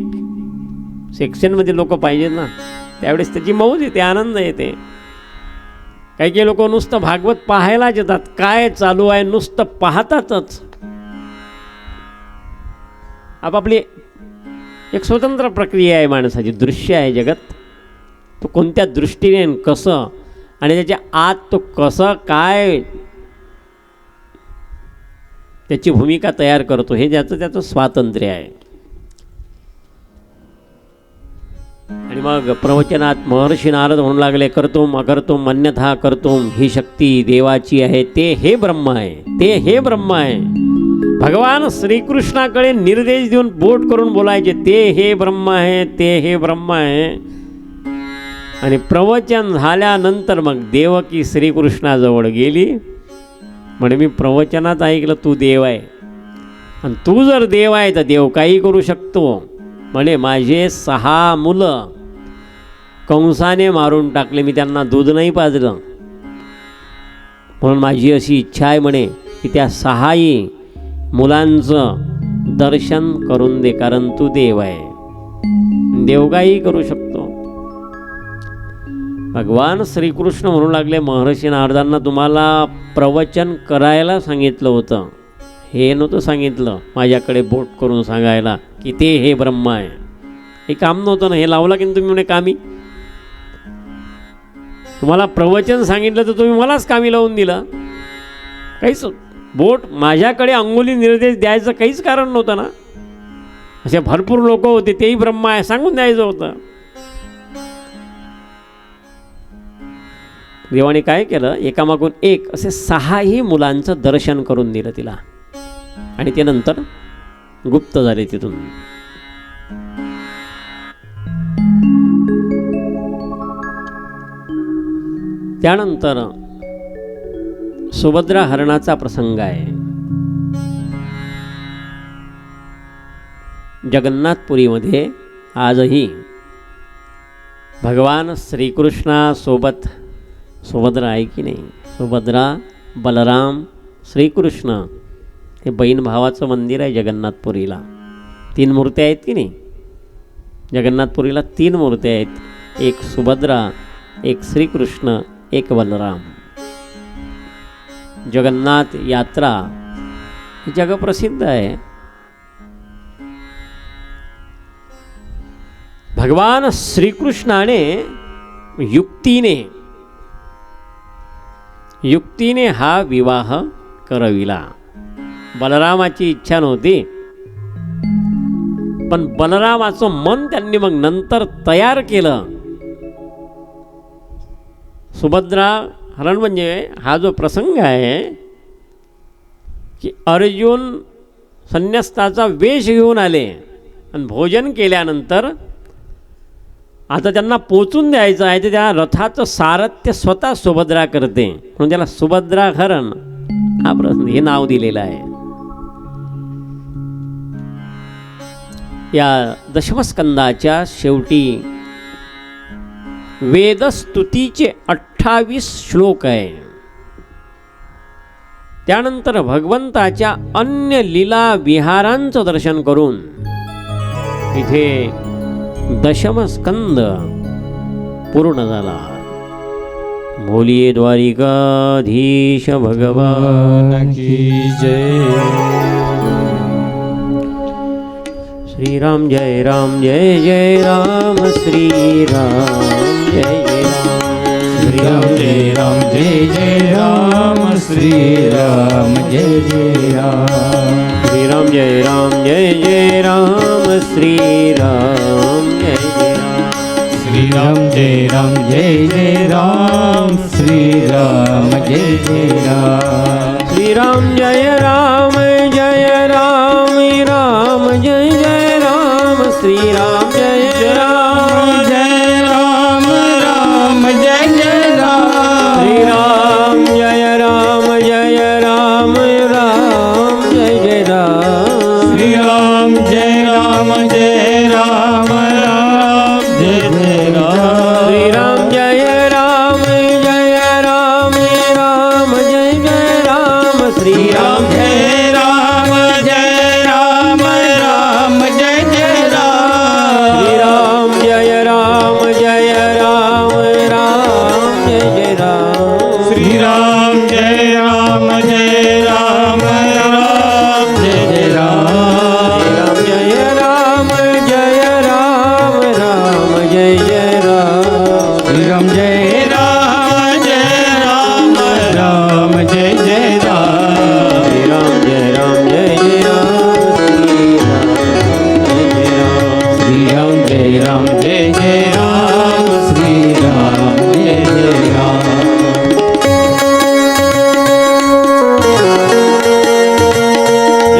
सेक्शनमध्ये लोक पाहिजेत ना, त्यावेळेस त्याची मौज येते, आनंद येते. काही लोक नुसतं भागवत पाहायलाच येतात, काय चालू आहे नुसतं पाहतातच. आपापली एक स्वतंत्र प्रक्रिया आहे माणसाची, दृश्य आहे जगत. तो कोणत्या दृष्टीने कसं आणि त्याच्या आत तो कसं काय त्याची भूमिका तयार करतो, हे त्याचं स्वातंत्र्य आहे. आणि मग प्रवचनात महर्षी नारद म्हणू लागले, करतोम अकर्तोम अन्यथा करतोम, ही शक्ती देवाची आहे, ते हे ब्रह्म आहे, ते हे ब्रह्म आहे. भगवान श्रीकृष्णाकडे निर्देश देऊन बोट करून बोलायचे, ते हे ब्रह्म आहे, ते हे ब्रह्म आहे. आणि प्रवचन झाल्यानंतर मग देवकी श्रीकृष्णाजवळ गेली. म्हणे मी प्रवचनात ऐकलं तू देव आहे, आणि तू जर देव आहे तर देव काही करू शकतो. म्हणे माझे 6 मुलं कंसाने मारून टाकले, मी त्यांना दूध नाही पाजलं. म्हणून माझी अशी इच्छा आहे म्हणे की त्या 6ही मुलांचं दर्शन करून दे, कारण तू देव आहे, देव काही करू शकतो. भगवान श्रीकृष्ण म्हणू लागले महर्षी नारदांना, तुम्हाला प्रवचन करायला सांगितलं होतं, हे नव्हतं सांगितलं माझ्याकडे बोट करून सांगायला की ते हे ब्रह्म आहे. हे काम नव्हतं ना, हे लावला की तुम्ही म्हणे कामी. तुम्हाला प्रवचन सांगितलं तर तुम्ही मलाच कामी लावून दिलं. काहीच बोट माझ्याकडे अंगुली निर्देश द्यायचं काहीच कारण नव्हतं ना. असे भरपूर लोक होते, तेही ब्रह्म आहे सांगून द्यायचं होतं. देवाने काय केलं, एकामागून एक असे 6ही मुलांचं दर्शन करून दिलं तिला, आणि ते नंतर गुप्त झाले तिथून. त्यानंतर सुभद्रा हरणाचा प्रसंग आहे. जगन्नाथपुरीमध्ये आजही भगवान श्रीकृष्णासोबत सुभद्रा आहे की नाही, सुभद्रा, बलराम, श्रीकृष्ण, हे बहीण भावाचं मंदिर आहे जगन्नाथपुरीला. 3 मूर्त्या आहेत की नाही जगन्नाथपुरीला, 3 मूर्त्या आहेत. एक सुभद्रा, एक श्रीकृष्ण, एक बलराम. जगन्नाथ यात्रा ही जगप्रसिद्ध आहे. भगवान श्रीकृष्णाने युक्तीने हा विवाह करविला. बलरामाची इच्छा नव्हती, पण बलरामाचं मन त्यांनी मग नंतर तयार केलं. सुभद्रा हरण म्हणजे हा जो प्रसंग आहे की अर्जुन संन्यस्ताचा वेश घेऊन आले आणि भोजन केल्यानंतर आता त्यांना पोचून द्यायचं आहे तर त्या रथाचं सारथ्य स्वतः सुभद्रा करते म्हणून त्याला सुभद्रा हरण हा प्रश्न हे नाव दिलेलं आहे. या दशमस्कंदाच्या शेवटी वेदस्तुतीचे 28 श्लोक आहे. त्यानंतर भगवंताच्या अन्य लीला विहारांचं दर्शन करून इथे दशमस्कंद पूर्ण झाला. बोलिये द्वारिकाधीश भगवान की जय. श्रीराम जय राम जय जय राम श्रीराम जय जय राम श्रीराम जय जय राम श्रीराम जय राम जय जय राम श्रीराम जय राम जय जय राम श्रीराम जय जय राम श्रीराम जय राम जय राम राम जय जय राम श्रीराम जय राम जय राम राम जय जय राम श्रीराम जय राम जय राम राम जय जय राम श्रीराम जय राम जय राम राम जय जय राम श्रीराम जय राम जय राम राम जय जय राम श्रीराम जय राम जय राम राम जय जय राम श्रीराम जय राम जय राम राम जय जय राम श्रीराम जय राम जय राम राम जय जय राम श्रीराम जय राम जय राम राम जय जय राम श्रीराम जय राम जय राम राम जय जय राम श्रीराम जय राम जय जय राम श्रीराम जय राम जय जय राम श्रीराम जय जय राम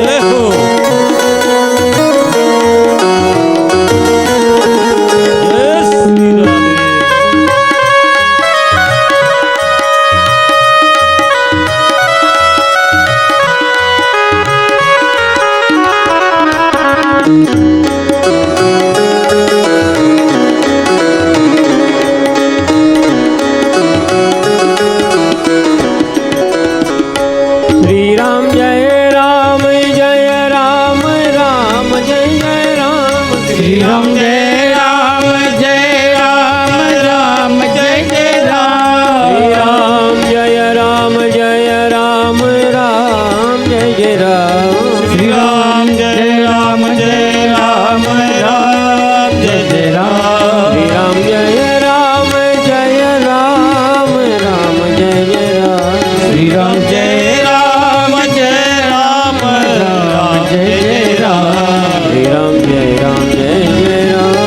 जय हो जय श्री राधे. श्रीराम जय राम राम जय जय राम श्रीराम जय राम जय राम राम जय जय राम श्रीराम जय राम राम जय जय राम श्रीराम जय राम जय राम राम जय जय राम श्रीराम जय राम राम जय जय राम श्रीराम जय राम जय राम राम जय जय राम श्रीराम जय राम जय जय राम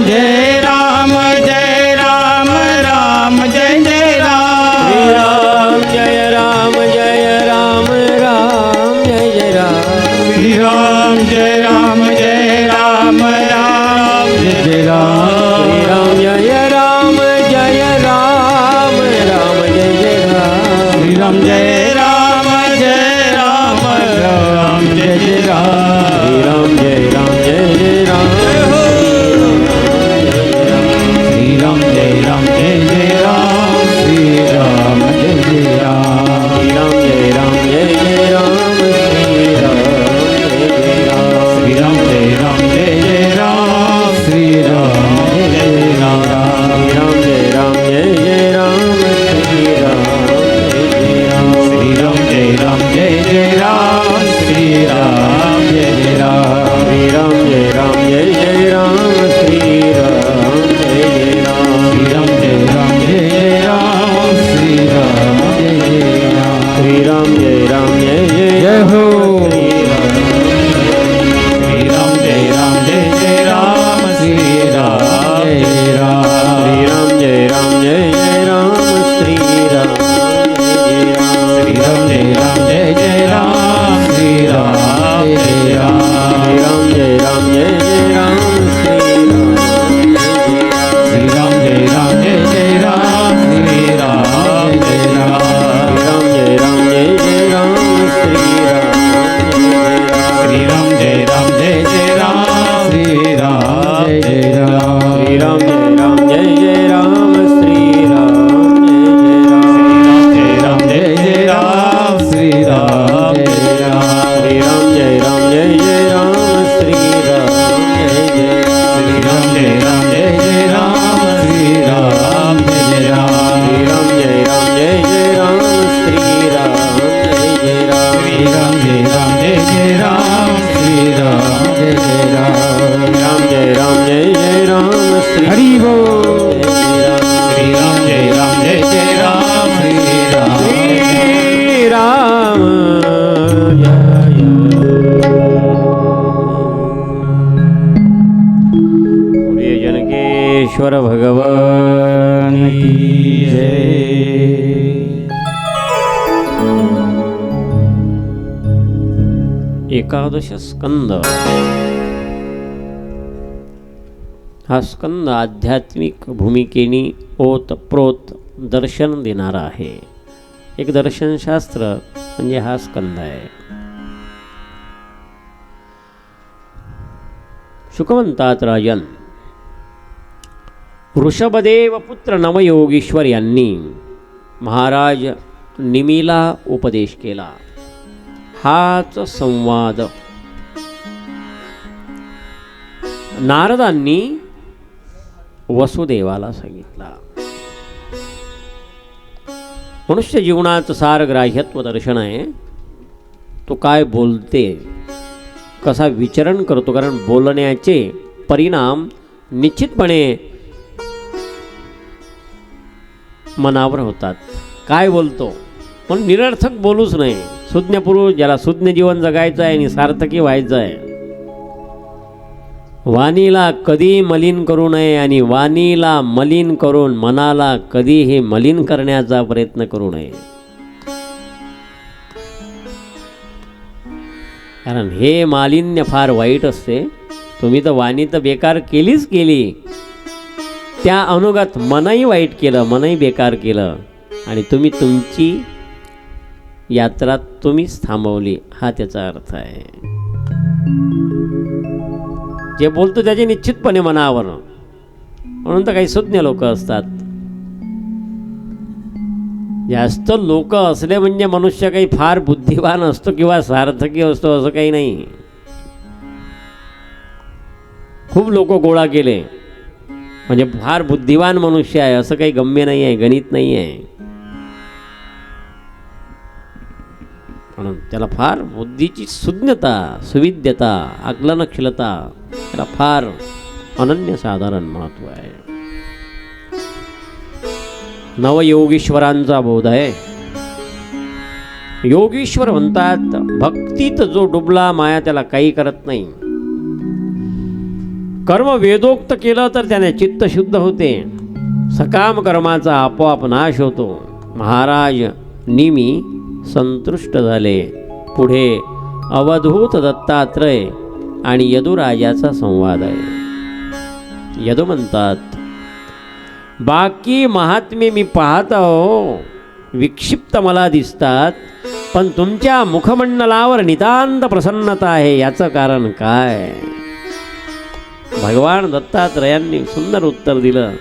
जय राम राम जय जय राम जय राम जय राम राम जय जय राम श्री राम जय राम राम जय जय राम जय राम राम जय जय राम श्री राम जय राम राम जय जय राम श्री राम जय जय राम श्री राम जय जय राम श्री राम जय जय राम श्री राम जय जय राम श्री राम जय जय राम श्री राम जय राम जय जय राम श्री राम जय राम श्री राम जय जय राम श्री राम जय जय राम श्री राम जय जय राम श्री राम जय राम श्री राम जय जय राम श्री राम जय जय जय हो श्री राम श्री राम जय जय राम श्री राम जय राम श्री राम जय जय राम श्री राम श्री राम जय जय राम श्री राम जय राम श्री राम जय जय राम श्री राम श्री राम जय राम श्री राम जय राम श्री राम जय जय राम श्री राम श्री राम जय राम श्री राम जय राम श्री राम जय जय राम श्री राम जय जय राम श्री राम जय राम श्री राम जय जय राम श्री राम जय जय श्री राम जय राम श्री राम जय राम श्री राम जय जय राम श्री राम जय जय राम श्री राम जय राम श्री राम जय राम राम जय जय राम श्री हरि बोल जय राम श्री राम जय राम श्री राम श्री राम जय जय जनकेश्वर भगवान की जय एकादश स्कंद हा स्कंद आध्यात्मिक भूमिकेने ओतप्रोत दर्शन देणारा आहे. एक दर्शनशास्त्र म्हणजे हा स्कंद आहे. शुक म्हणतात राजन, ऋषभदेव पुत्र नवयोगीश्वर यांनी महाराज निमीला उपदेश केला. हाच संवाद नारदांनी वसुदेवाला सांगितला. मनुष्य जीवनाचं सारग्राह्यत्व दर्शन आहे. तो काय बोलते, कसा विचरण करतो, कारण बोलण्याचे परिणाम निश्चितपणे मनावर होतात. काय बोलतो पण निरर्थक बोलूच नाही. सुज्ञ पुरुष ज्याला सुज्ञ जीवन जगायचं आहे आणि सार्थकी व्हायचं आहे, वाणीला कधी मलिन करू नये आणि वाणीला मलिन करून मनाला कधीही मलिन करण्याचा प्रयत्न करू नये. कारण हे मालिन्य फार वाईट असते. तुम्ही तर वाणी तर बेकार केलीच केली, त्या अनुगत मनही वाईट केलं, मनही बेकार केलं आणि तुम्ही तुमची यात्रा तुम्हीच थांबवली. हा त्याचा अर्थ आहे. जे बोलतो त्याचे निश्चितपणे मनावर, म्हणून तर काही सुज्ञ लोक असतात. जास्त लोक असले म्हणजे मनुष्य काही फार बुद्धिवान असतो किंवा सार्थकी असतो असं काही नाही. खूप लोक गोळा केले म्हणजे फार बुद्धिवान मनुष्य आहे असं काही गम्य नाही आहे, गणित नाही आहे. म्हणून त्याला फार बुद्धीची सुज्ञता, सुविद्यता, आकलनशीलता त्याला फार अनन्यसाधारण महत्त्व आहे. नवयोगीश्वरांचा बोध आहे. योगीश्वर म्हणतात भक्तीत जो डुबला माया त्याला काही करत नाही. कर्म वेदोक्त केलं तर त्याने चित्त शुद्ध होते, सकाम कर्माचा आपोआप नाश होतो. महाराज निमी संतुष्ट झाले. पुढे अवधूत दत्तात्रय आणि यदुराजाचा संवाद आहे. यदु म्हणतात, बाकी महात्मे मी पाहतो विक्षिप्त मला दिसतात, पण तुमच्या मुखमंडलावर नितांत प्रसन्नता आहे, याचं कारण काय? भगवान दत्तात्रयांनी सुंदर उत्तर दिलं.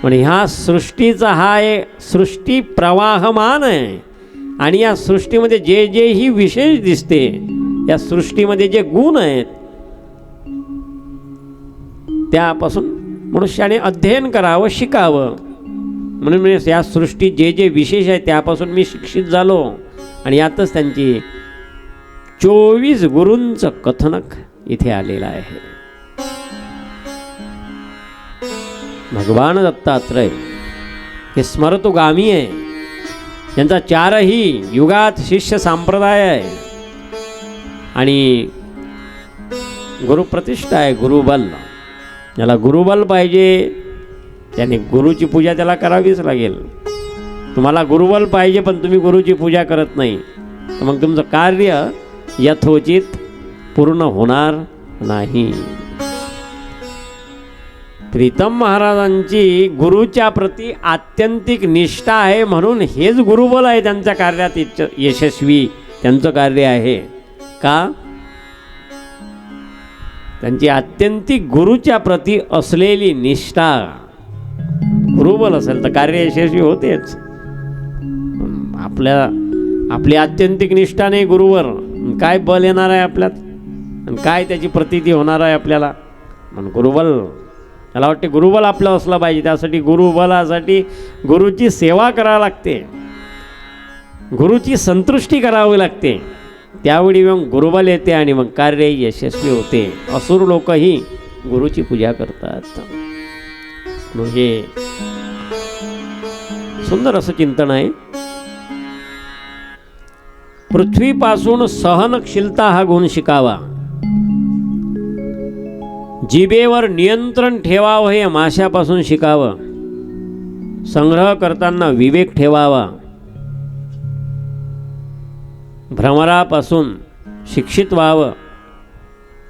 पण ह्या सृष्टीचा हा एक सृष्टी प्रवाहमान आहे आणि या सृष्टीमध्ये जे जे ही विशेष दिसते, या सृष्टीमध्ये जे गुण आहेत त्यापासून मनुष्याने अध्ययन करावं, शिकावं. म्हणून या सृष्टीत जे जे विशेष आहे त्यापासून मी शिक्षित झालो आणि यातच त्यांची 24 गुरूंचं कथनक इथे आलेलं आहे. भगवान दत्तात्रय हे स्मरतोगामी आहे, यांचा 4ही युगात शिष्य संप्रदाय आहे आणि गुरुप्रतिष्ठा आहे, गुरुबल. ज्याला गुरुबल पाहिजे त्याने गुरुची पूजा त्याला करावीच लागेल. तुम्हाला गुरुबल पाहिजे पण तुम्ही गुरुची पूजा करत नाही, तर मग तुमचं कार्य यथोचित पूर्ण होणार नाही. प्रीतम महाराजांची गुरुच्या प्रती आत्यंतिक निष्ठा आहे, म्हणून हेच गुरुबल आहे त्यांच्या कार्यात यशस्वी त्यांचं कार्य आहे. का? त्यांची आत्यंतिक गुरुच्या प्रती असलेली निष्ठा. गुरुबल असेल तर कार्य यशस्वी होतेच. आपली आत्यंतिक निष्ठा नाही गुरुवर, काय बल येणार आहे आपल्यात आणि काय त्याची प्रतीती होणार आहे आपल्याला? म्हणून गुरुबल, मला वाटते गुरुबल आपलं असलं पाहिजे. त्यासाठी गुरुबलासाठी गुरुची सेवा करावी लागते, गुरुची संतुष्टी करावी लागते. त्यावेळी मग गुरुबल येते आणि मग कार्य यशस्वी होते. असुर लोकही गुरुची पूजा करतात. मग हे सुंदर असं चिंतन आहे. पृथ्वीपासून सहनशीलता हा गुण शिकावा, जिभेवर नियंत्रण ठेवावं हे माशापासून शिकावं, संग्रह करताना विवेक ठेवावा, भ्रमरापासून शिक्षित व्हावं.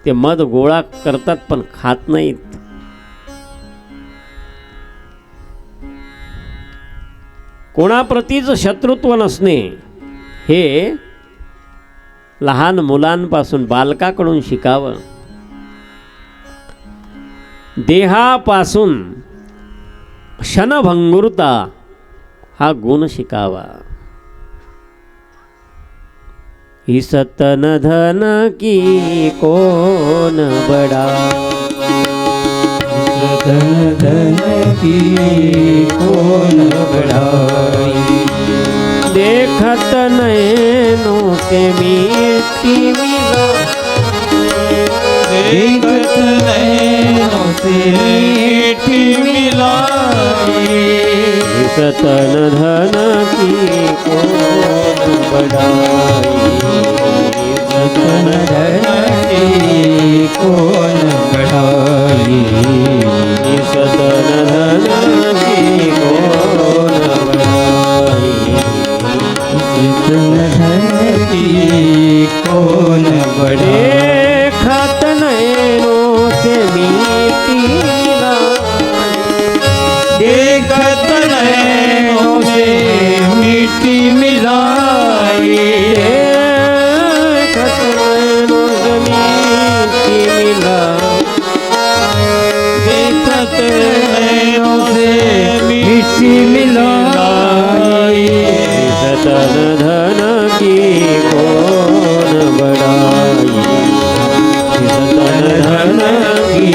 ते मध गोळा करतात पण खात नाहीत. कोणाप्रतीच शत्रुत्व नसणे हे लहान मुलांपासून, बालकाकडून शिकावं. देहापासून क्षणभंगुरता हा गुण शिकावा. इसतन धन की कोण बडा, धन की कोण बढ़ाई, देखत नैनों से मीठी मिला, देखत नैनों से मीठी मिलाई, सतन धन की कोण बढ़ाई, सतन धन की कोण बढ़ाई, सतन धन की कोण बढ़ाई, सतन धन की कोण बढ़ाई, देखत नैनों से मीठी मिला, देखत नैनों से मीठी मिलाई, देखत नैनों से मीठी मिला, देखत नैनों से मीठी मिलाई, सतन धन की कोण बढ़ाई, सतन धन की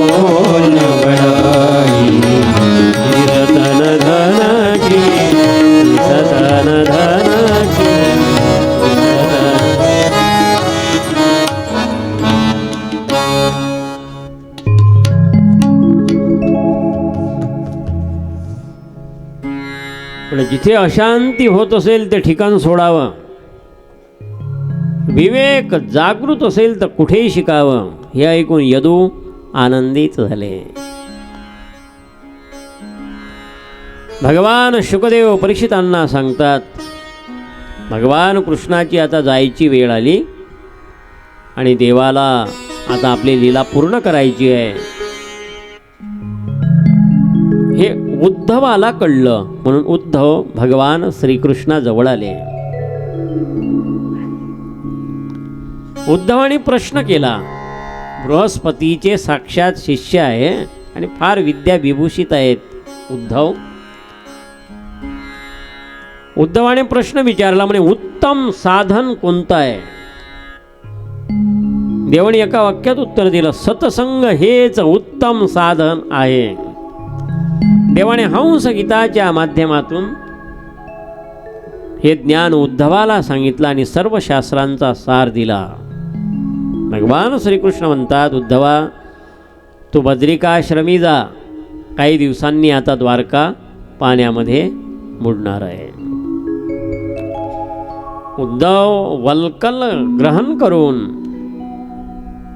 कोण बढ़ाई, सतन धन की, सतन धन की, पण जिथे अशांती होत असेल ते ठिकाण सोडावं. विवेक जागृत असेल तर कुठेही शिकावं. हे ऐकून यदू आनंदित झाले. भगवान शुकदेव परीक्षितांना सांगतात, भगवान कृष्णाची आता जायची वेळ आली आणि देवाला आता आपली लीला पूर्ण करायची आहे. हे उद्धवाला कळलं, म्हणून उद्धव भगवान श्रीकृष्णाजवळ आले. उद्धवाने प्रश्न केला, बृहस्पतीचे साक्षात शिष्य आहे आणि फार विद्या विभूषित आहेत उद्धवाने प्रश्न विचारला, म्हणे उत्तम साधन कोणतं आहे? देवाने एका वाक्यात उत्तर दिलं, सत्संग हेच उत्तम साधन आहे. देवाने हंस गीताच्या माध्यमातून हे ज्ञान उद्धवाला सांगितलं आणि सर्व शास्त्रांचा सार दिला. भगवान श्रीकृष्ण म्हणतात, उद्धवा तू बद्रिकाश्रमी जा, काही दिवसांनी आता द्वारका पाण्यामध्ये बुडणार आहे. उद्धव वल्कल ग्रहण करून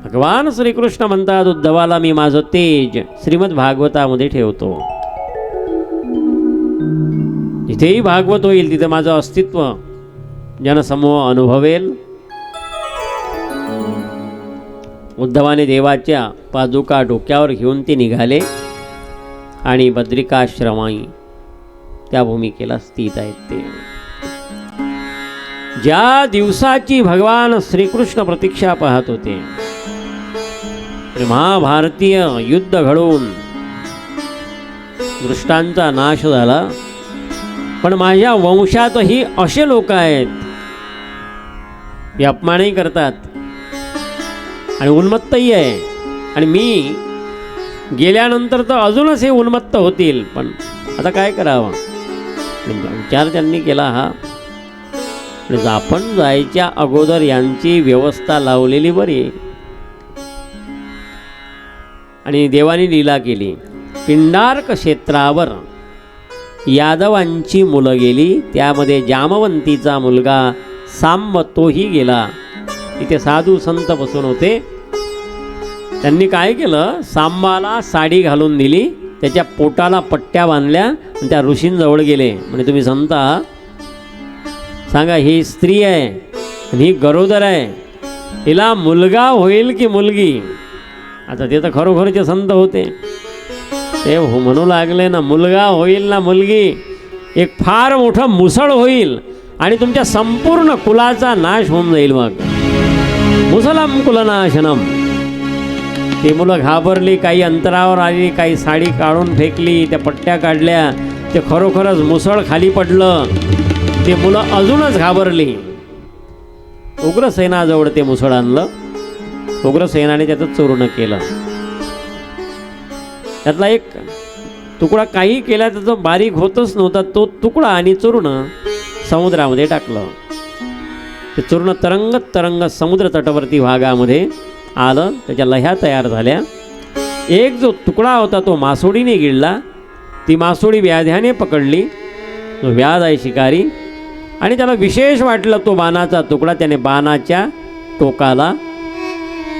भगवान श्रीकृष्ण म्हणतात, उद्धवाला मी माझं तेज श्रीमद भागवतामध्ये ठेवतो. जिथेही भागवत होईल तिथे माझं अस्तित्व जनसमूह अनुभवेल. उद्धवाने देवाच्या पादुका डोक्यावर घेऊन ते निघाले आणि बद्रिकाश्रमाई त्या भूमिकेला स्थित आहेत. ते ज्या दिवसाची भगवान श्रीकृष्ण प्रतीक्षा पाहत होते, महाभारतीय युद्ध घडवून दृष्टांचा नाश झाला, पण माझ्या वंशातही असे लोक आहेत हे अपमानही करतात आणि उन्मत्तही आहे, आणि मी गेल्यानंतर तर अजूनच हे उन्मत्त होतील. पण आता काय करावं विचार त्यांनी केला. हा आपण जायच्या अगोदर यांची व्यवस्था लावलेली बरी. आणि देवानी लीला केली. पिंडार्क क्षेत्रावर यादवांची मुलं गेली, त्यामध्ये जामवंतीचा मुलगा सांब तोही गेला. इथे साधू संत बसून होते. त्यांनी काय केलं, सांबाला साडी घालून दिली, त्याच्या पोटाला पट्ट्या बांधल्या आणि त्या ऋषींजवळ गेले. म्हणजे तुम्ही संत सांगा, ही स्त्री आहे आणि ही गरोदर आहे, हिला मुलगा होईल की मुलगी? आता ते तर खरोखरचे संत होते. ते म्हणू लागले ना, मुलगा होईल ना मुलगी, एक फार मोठं मुसळ होईल आणि तुमच्या संपूर्ण कुलाचा नाश होऊन जाईल. मग मुसलम कुलनाशनम. ती मुलं घाबरली, काही अंतरावर आली, काही साडी काढून फेकली, त्या पट्ट्या काढल्या, ते खरोखरच मुसळ खाली पडलं. ते मुलं अजूनच घाबरली. उग्रसेनाजवळ ते मुसळ आणलं. उग्रसेनाने त्याचं चूर्ण केलं. त्यातला एक तुकडा काही केला त्याचं बारीक होतच नव्हता, तो तुकडा आणि चूर्ण समुद्रामध्ये टाकलं. ते चूर्ण तरंगत तरंगत समुद्र तटवर्ती भागामध्ये आलं, त्याच्या लह्या तयार झाल्या. एक जो तुकडा होता तो मासोडीने गिळला. ती मासोडी व्याध्याने पकडली. तो व्याध आहे शिकारी, आणि त्याला विशेष वाटलं तो बाणाचा तुकडा. त्याने बाणाच्या टोकाला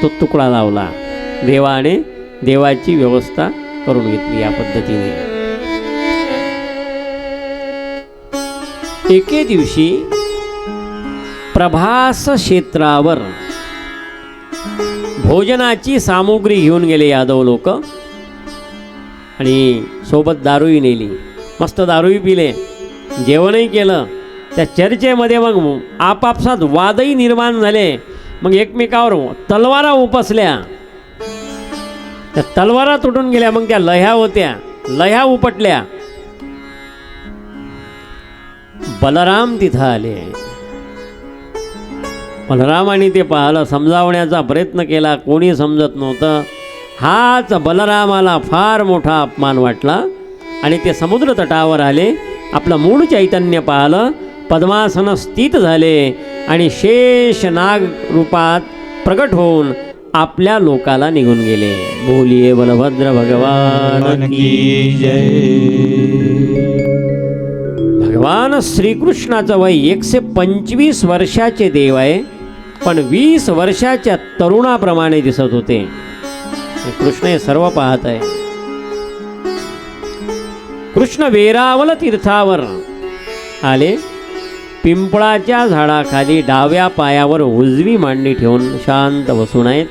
तो तुकडा लावला. देवाने देवाची व्यवस्था करून घेतली या पद्धतीने. एके दिवशी प्रभास क्षेत्रावर भोजनाची सामुग्री घेऊन गेले यादव लोक, आणि सोबत दारूही नेली. मस्त दारूही पिले, जेवणही केलं. त्या चर्चेमध्ये मग आपापसात वादही निर्माण झाले. मग एकमेकावर तलवारा उपसल्या, त्या तलवारा तुटून गेल्या. मग त्या लह्या होत्या, लह्या उपटल्या. बलराम तिथं आले. बलरामाने ते पाहिलं, समजावण्याचा प्रयत्न केला, कोणी समजत नव्हतं. हाच बलरामाला फार मोठा अपमान वाटला आणि ते समुद्र तटावर आले. आपलं मूळ चैतन्य पाहिलं, पद्मासन स्थित झाले आणि शेष नाग रूपात प्रकट होऊन आपल्या लोकाला निघून गेले. बोलिये बलभद्र भगवान की जय. भगवान श्रीकृष्णाचं वय 125 वर्षाचे देव आहे, पण 20 वर्षाच्या तरुणाप्रमाणे दिसत होते. कृष्ण हे सर्व पाहत आहे. कृष्ण वेरावल तीर्थावर आले. पिंपळाच्या झाडाखाली डाव्या पायावर उजवी मांडी ठेवून शांत बसून आहेत.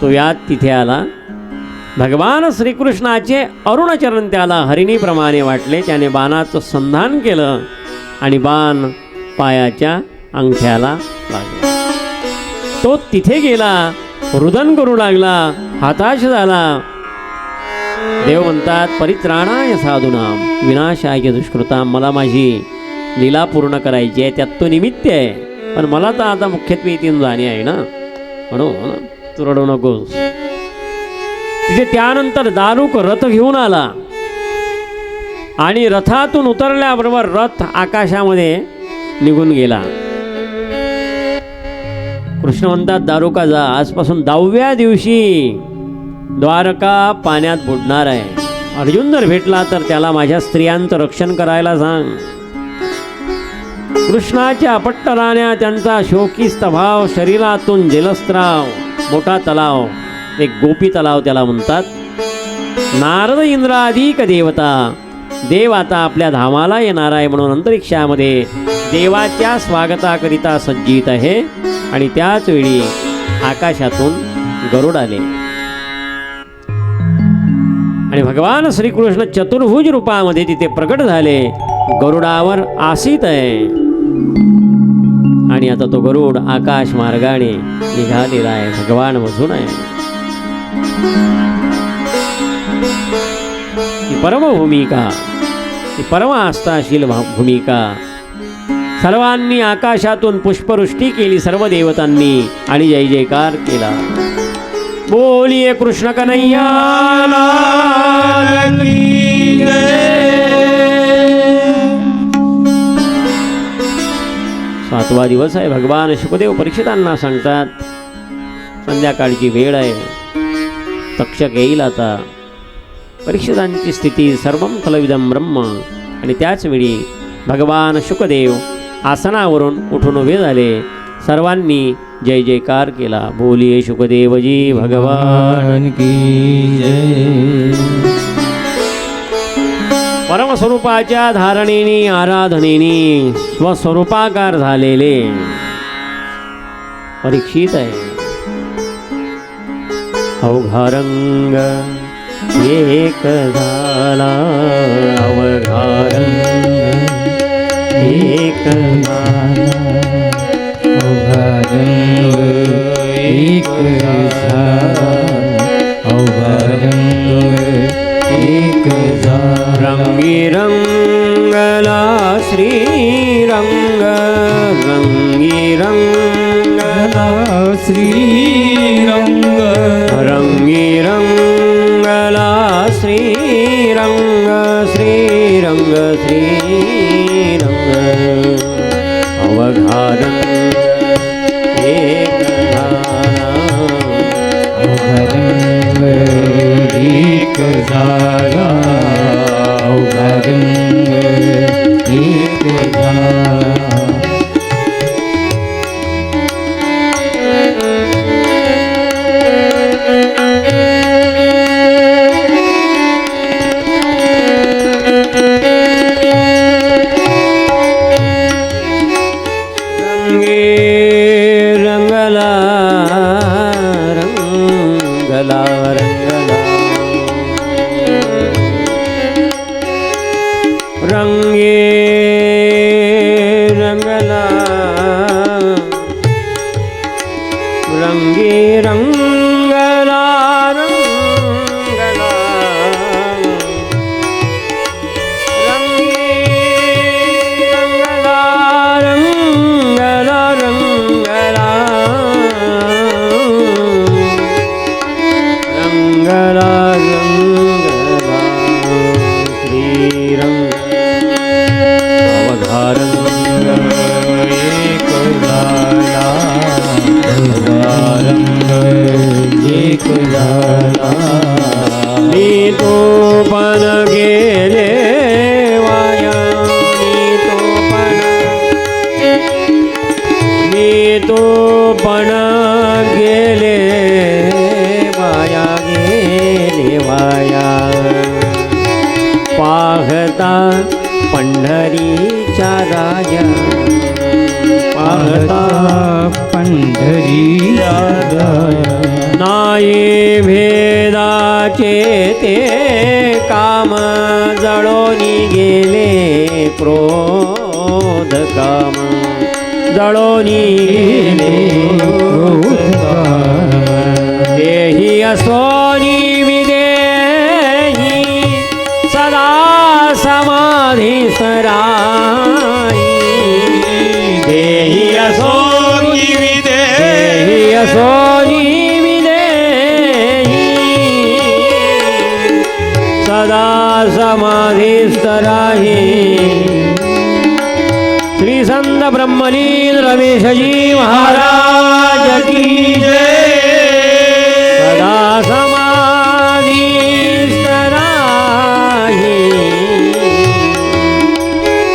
तो यात तिथे आला. भगवान श्रीकृष्णाचे अरुणचरण त्याला हरिणीप्रमाणे वाटले. त्याने बाणाचं संधान केलं आणि बाण पायाच्या अंगठ्याला लागला. तो तिथे गेला, रुदन करू लागला, हताश झाला. देव म्हणतात, परित्राणाय साधूनाम विनाशाय दुष्कृताम. मला माझी लीला पूर्ण करायची आहे, त्यात तो निमित्त आहे, पण मला तर आता मुख्यत्वे इथून जाणे आहे ना, म्हणून तू रडू नकोस. तिथे त्यानंतर दारुक रथ घेऊन आला आणि रथातून उतरल्याबरोबर रथ आकाशामध्ये निघून गेला. कृष्ण म्हणतात, दारुका जा, आजपासून 10व्या दिवशी द्वारका पाण्यात बुडणार आहे. अर्जुन जर भेटला तर त्याला माझ्या स्त्रियांचं रक्षण करायला सांग. कृष्णाच्या अपट्टराण्या, त्यांचा शोकीस्त भाव, शरीरातून जलस्त्राव, मोठा तलाव, एक गोपी तलाव त्याला म्हणतात. नारद इंद्राधिक देवता, देव आता आपल्या धामाला येणार आहे म्हणून अंतरिक्षामध्ये देवाच्या स्वागताकरिता सज्जित आहे. आणि त्याच वेळी आकाशातून गरुड आले आणि भगवान श्रीकृष्ण चतुर्भुज रूपामध्ये तिथे प्रकट झाले. गरुडावर आसीत आहे आणि आता तो गरुड आकाश मार्गाने निघालेला आहे. भगवान बसून आहे. ही परमभूमिका, ही परम आस्थाशील भूमिका. सर्वांनी आकाशातून पुष्पवृष्टी केली, सर्व देवतांनी, आणि जय जयकार केला. बोलिये कृष्ण कन्हैया लाल की जय. 7वा दिवस आहे. भगवान शुकदेव परीक्षितांना सांगतात, संध्याकाळची वेळ आहे, तक्षक येईल आता. परीक्षितांची स्थिती सर्वं खलविदं ब्रह्म. आणि त्याच वेळी भगवान शुकदेव आसनावरून उठून उभे झाले. सर्वांनी जय जयकार केला. बोलिये शुकदेवजी भगवान की जय. परमस्वरूपाच्या धारणेने, आराधनेने स्वस्वरूपाकार झालेले परीक्षित आहे. अवघा रंग एक झाला, अवघा रंग एक झाला, अवघा रंग एक झाला, अवघा रंग एक झाला. रंगी रंगला श्रीरंग, रंगी रंगला श्रीरंग, रंगी रंगला श्रीरंग, श्रीरंग श्रीरंग. अवघा रंग एक झाला, अवघा रंग एक झाला, अवघा रंग एक झाला. तो पण गेले नाही भेदाचे ते काम जळोनी गेले क्रोध काम जळोनी गेले देही असोनी विदेही सदा समाधी सराई देही असोनी देही असोनी विदेही सदा समाधीस्थ राही श्री संत ब्रह्मलीन रमेशजी महाराज की जय सदा समाधीस्थ राही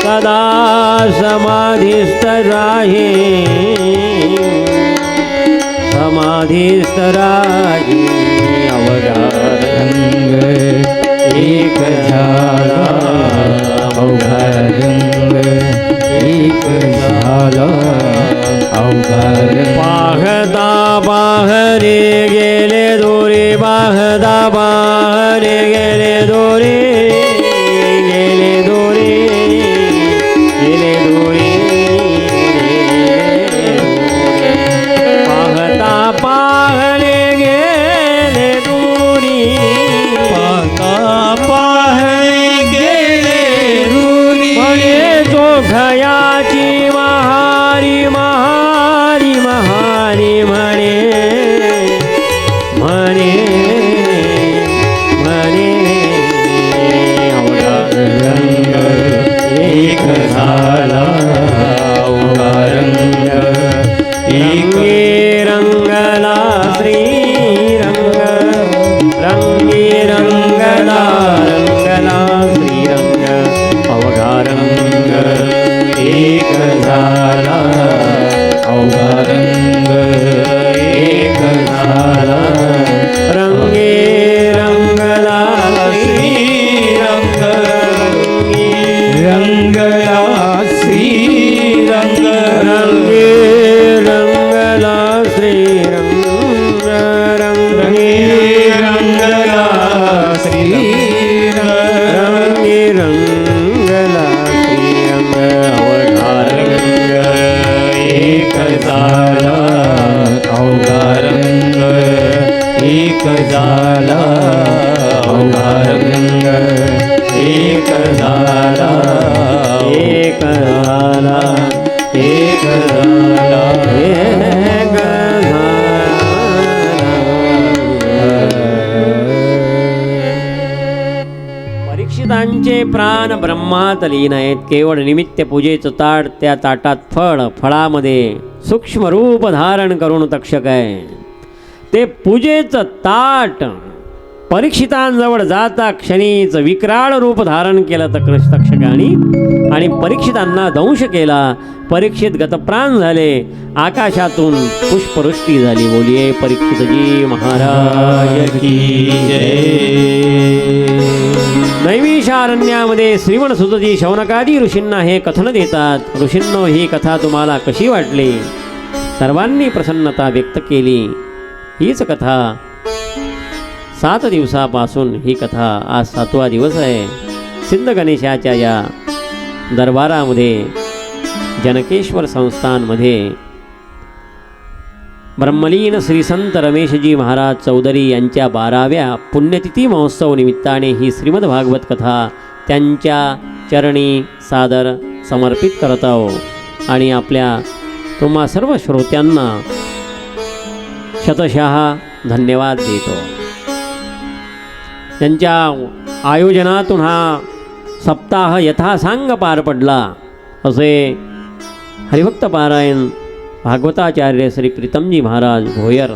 सदा समाधीस्थ राही समाधीस्थ राही अवघा रंग एक झाला अवघा रंग एक झाला अवघा पाहता बाहरे गेले दोरे पाहता बाहरे गेले दोरे गेले दोरे गेले दोरे पाहता पाहरे गेले दोरी पाहता पाहरे गेले दोरी म्हणे जोघयाची महारी महारी महारी म्हणे म्हणे म्हणे अवघा रंग एक झाला अवघा रंग एके रंगला श्रीरंग रंगी रंगला रंगला श्रीरंग अवघा रंग एक झाला अवघा रंग एक झाला रंगे रंगला श्रीरंग रंगला श्रीरंग रंगे रंगला श्रीरंग रंगे रंगला श्रीरंग रंगे रंगला श्रीरंग अवघा रंग एक झाला अवघा रंग एक झाला अवघा रंग एक झाला एक झाला एक झाला एक झाला. परीक्षितांचे प्राण ब्रह्मात लीन आहेत. केवळ निमित्त पूजेचं ताट, त्या ताटात फळ, फळामध्ये सूक्ष्म रूप धारण करून तक्षक आहे. ते पूजेचं ताट परीक्षितांजवळ जाता क्षणीच विक्राळ रूप धारण केलं तक्षकाने आणि परीक्षितांना दंश केला. परीक्षित गतप्राण झाले. आकाशातून पुष्पवृष्टी झाली. बोलिये परीक्षितजी महाराज की जय. नैमिषारण्यामध्ये श्रीमणसुतजी शौनकादी ऋषींना हे कथन देतात. ऋषींनो, ही कथा तुम्हाला कशी वाटली? सर्वांनी प्रसन्नता व्यक्त केली. हीच कथा 7 दिवसापासून ही कथा आज 7वा दिवस आहे. सिद्ध गणेशाच्या या दरबारामध्ये जनकेश्वर संस्थानमध्ये ब्रह्मलीन श्री संत रमेशजी महाराज चौधरी यांच्या 12व्या पुण्यतिथी महोत्सव निमित्ताने ही श्रीमद भागवत कथा त्यांच्या चरणी सादर समर्पित करत आहोत आणि आपल्या तुम्हा सर्व श्रोत्यांना शतशः धन्यवाद देतो. त्यांच्या आयोजनातून हा सप्ताह यथासांग पार पडला. असे हरिभक्त पारायण भागवताचार्य श्री प्रीतमजी महाराज भोयर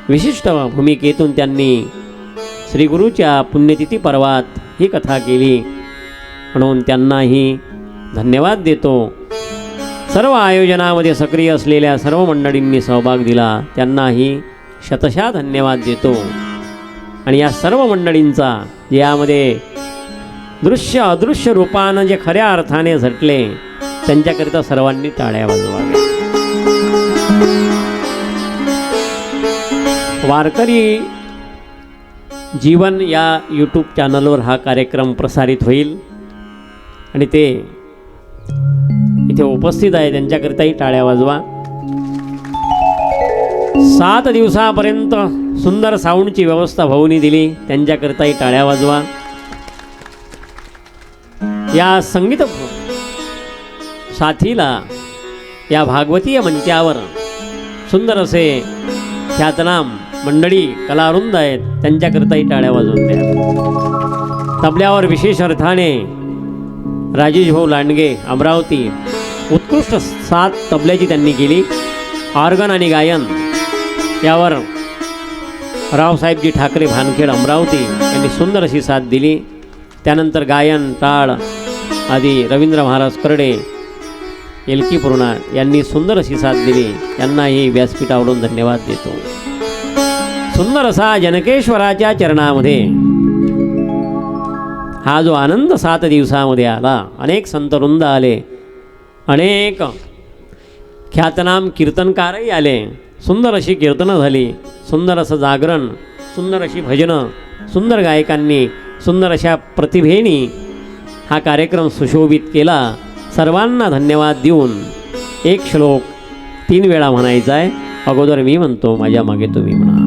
विशिष्ट भूमिकेतून त्यांनी श्री गुरुच्या पुण्यतिथी पर्वात ही कथा केली, म्हणून त्यांनाही धन्यवाद देतो. सर्व आयोजनामध्ये सक्रिय असलेल्या सर्व मंडळींनी सहभाग दिला, त्यांनाही शतशः धन्यवाद देतो. आणि या सर्व मंडळींचा जे यामध्ये दृश्य अदृश्य रूपानं जे खऱ्या अर्थाने झटले त्यांच्याकरिता सर्वांनी टाळ्या वाजवाव्या. वारकरी जीवन या यूट्यूब चॅनलवर हा कार्यक्रम प्रसारित होईल आणि ते इथे उपस्थित आहे त्यांच्याकरिताही टाळ्या वाजवा. 7 दिवसापर्यंत सुंदर साऊंडची व्यवस्था भाऊनी दिली, त्यांच्याकरिताही टाळ्या वाजवा. या संगीत साथीला या भागवतीय मंचावर सुंदर असे ख्यातनाम मंडळी कलावृंद आहेत, त्यांच्याकरिताही टाळ्या वाजवून द्या. तबल्यावर विशेष अर्थाने राजेश भाऊ लांडगे अमरावती, उत्कृष्ट 7 तबल्याची त्यांनी केली. ऑर्गन आणि गायन यावर रावसाहेबजी ठाकरे भानखेड अमरावती यांनी सुंदर अशी साथ दिली. त्यानंतर गायन टाळ आदी रवींद्र महाराज करडे एलकी पूर्णा यांनी सुंदर अशी साथ दिली. यांनाही व्यासपीठावरून धन्यवाद देतो. सुंदर असा जनकेश्वराच्या चरणामध्ये हा जो आनंद 7 दिवसामध्ये आला, अनेक संतवृंद आले, अनेक ख्यातनाम कीर्तनकारही आले. सुंदर अशी कीर्तनं झाली, सुंदर असं जागरण, सुंदर अशी भजनं, सुंदर गायकांनी, सुंदर अशा प्रतिभेनी हा कार्यक्रम सुशोभित केला. सर्वांना धन्यवाद देऊन एक श्लोक 3 वेळा म्हणायचा आहे. अगोदर मी म्हणतो, माझ्या मागे तुम्ही म्हणा.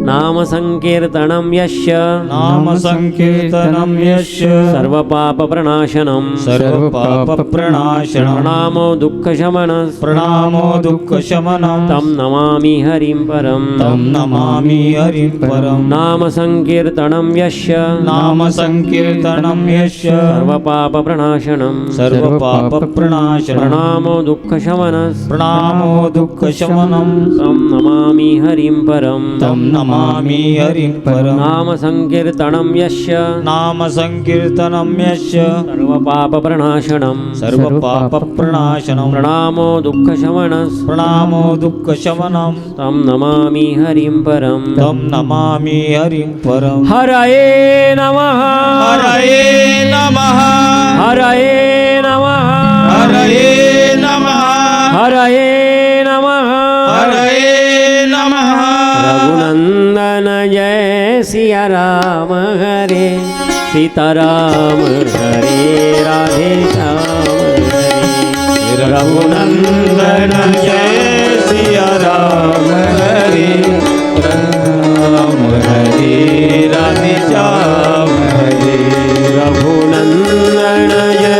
नाम संकीर्तनम यस्य, नाम संकीर्तनम यस्य, सर्व पाप प्रणाशनम, सर्व पाप प्रणाशनम, प्रणामो दुःख शमनम, प्रणामो दुःख शमनम, तम नमामि हरिं परम, तम नमामि हरिं परम. नाम संकीर्तनम यस्य, नाम संकीर्तनम यस्य, सर्व पाप प्रणाशनम, सर्व पाप प्रणाशनम, प्रणामो दुःख शमनम, प्रणामो दुःख शमनम, तम नमामि हरिं परम, तम नमामि हरिं परम. नाम संकीर्तनम यस्य, नाम संकीर्तनम यस्य, सर्व पाप प्रणाशनम, सर्व पाप प्रणाशनम, प्रणामो दुःख शमनम, प्रणामो दुःख शमनम, तम नमामि हरिं परम. तम नमामि हरिं परम. हरये नमः, हरये नमः, हरये नमः, हरये नमः, हरये नमः. हरये नमः. रघुनंदन जय सिया राम हरे, सीताराम हरे, राधे श्याम हरे. रघुनंदन जय सिया राम हरे, राम हरे, राधे श्याम हरे. रघुनंदन जय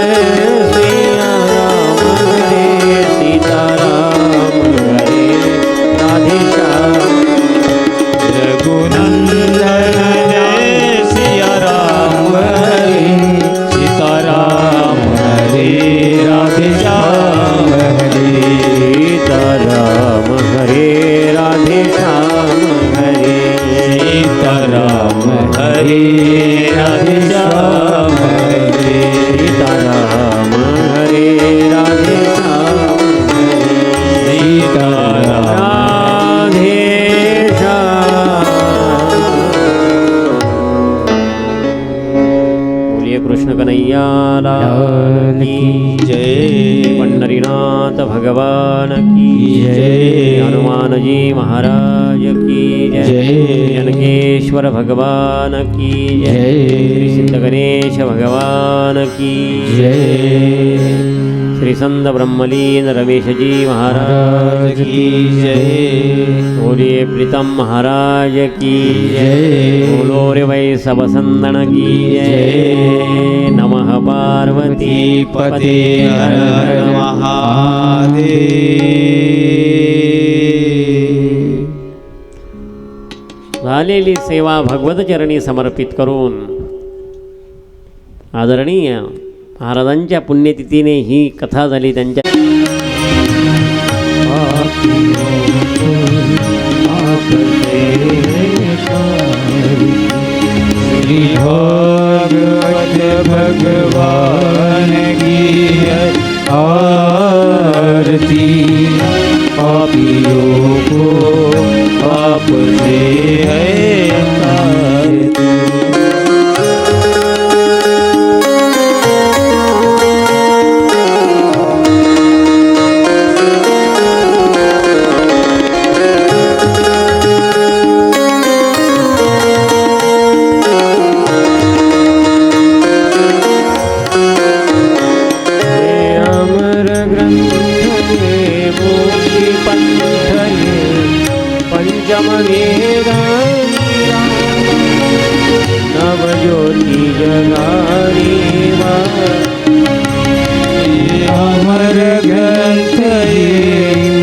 सिया राम हरे, सीताराम हरे, राधे श्याम. रघुनंदन जय सिया राम हरे, सीताराम हरे, राधे श्याम हरे. सीताराम हरे, राधे श्याम हरे. सीताराम हरे, राधे श्याम हरे. सीताराम हरे, राधे श्याम हरे. सीताराम राधे श्याम. बोलिए कृष्ण कन्हैया लाल की जय. पंढरीनाथ भगवान की जय. हनुमान जी महाराज की जय. जनकेश्वर भगवान की जय. श्री सिद्ध गणेश भगवान की जय. श्री संत ब्रह्मलीन रमेश जी महाराज की जय. बोलिए प्रीतम महाराज की जय. बोलो रे वै सब संदन की जय. नमः पार्वती पते हर हर महादेव. झालेली सेवा भगवतचरणी समर्पित करून आदरणीय महाराजांच्या पुण्यतिथीने ही कथा झाली. त्यांच्या श्री भागवत भगवान की आरती. पापियों को पाप से है तारती. पंचमवेद नवज्योति जगाने अमर ग्रंथ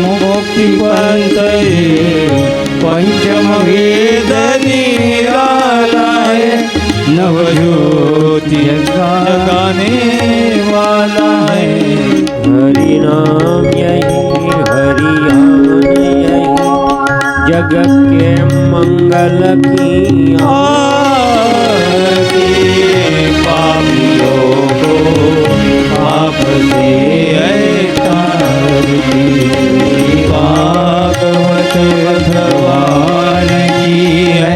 मुक्ति पंथ पंचम वेद निराला है नवज्योति जगाने वाला है हरि नाम यही हरियान यही जग के मंगल की आरती पापियों को पाप से तारती भागवत भगवान की है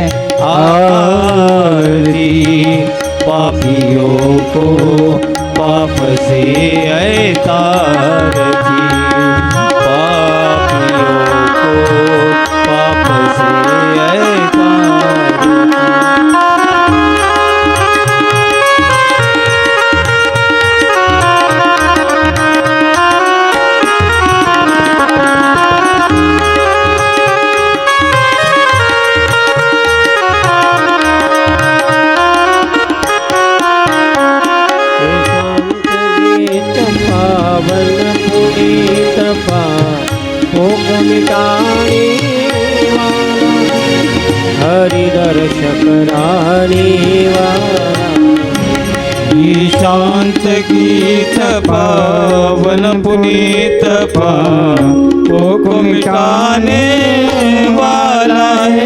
आरती पापियों को पाप से तारती पापियों को पाप से तारती पावन पुनीत पाप मिटाने हरि दर्श कराने ये शांत गीत पावन पुनीत पापों को मिटाने वाला है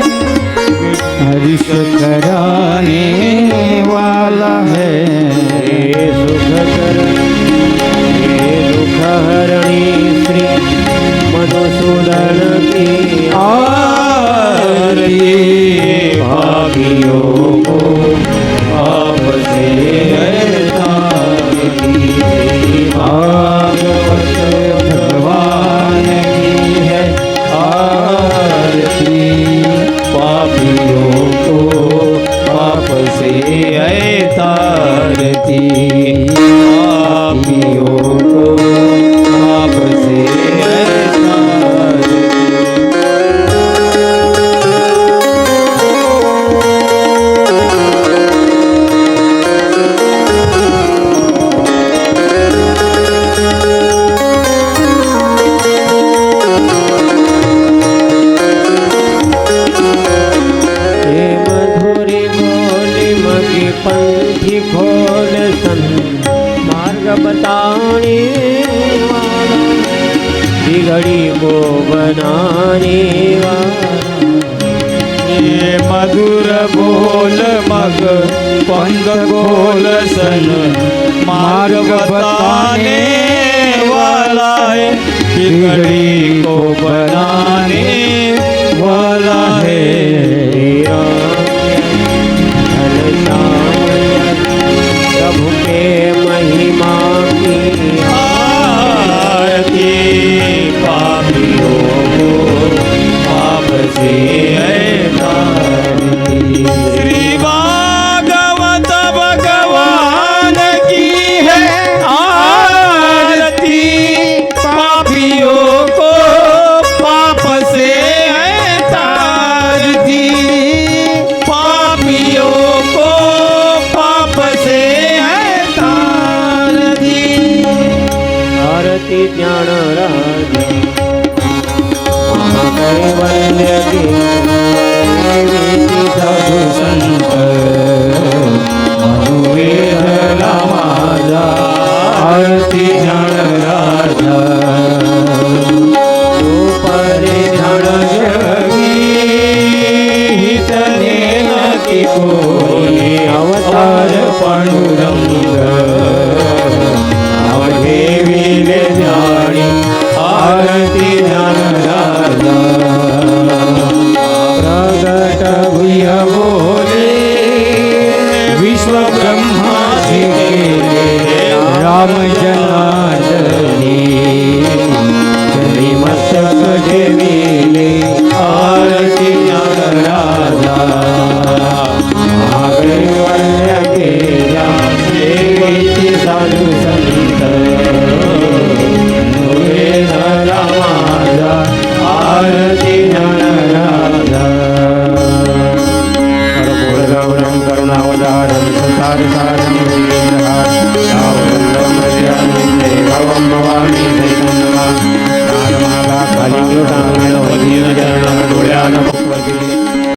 हर्ष कराने वाला है सुख दुख हरणी श्री मधुसूदन की आरती भागियों को पाप से तारती भागवत भगवान की है आरती पापियों को पाप से तारती पापियों को पाप से तारती पंथी खोल सन मार्ग बताने वाला बिगड़ी को बनाने वाला ये मधुर बोल मग पंग बोल सन मार्ग बताने वाला है बिगड़ी को बनाने वाला है प्रभु के महिमा की आरती पापियों को पाप से तारती श्री भागवत भगवान की है आरती पापियों को पाप से तारती पापियों को पाप से तारती आरती ज्ञान राज महाकैवल्य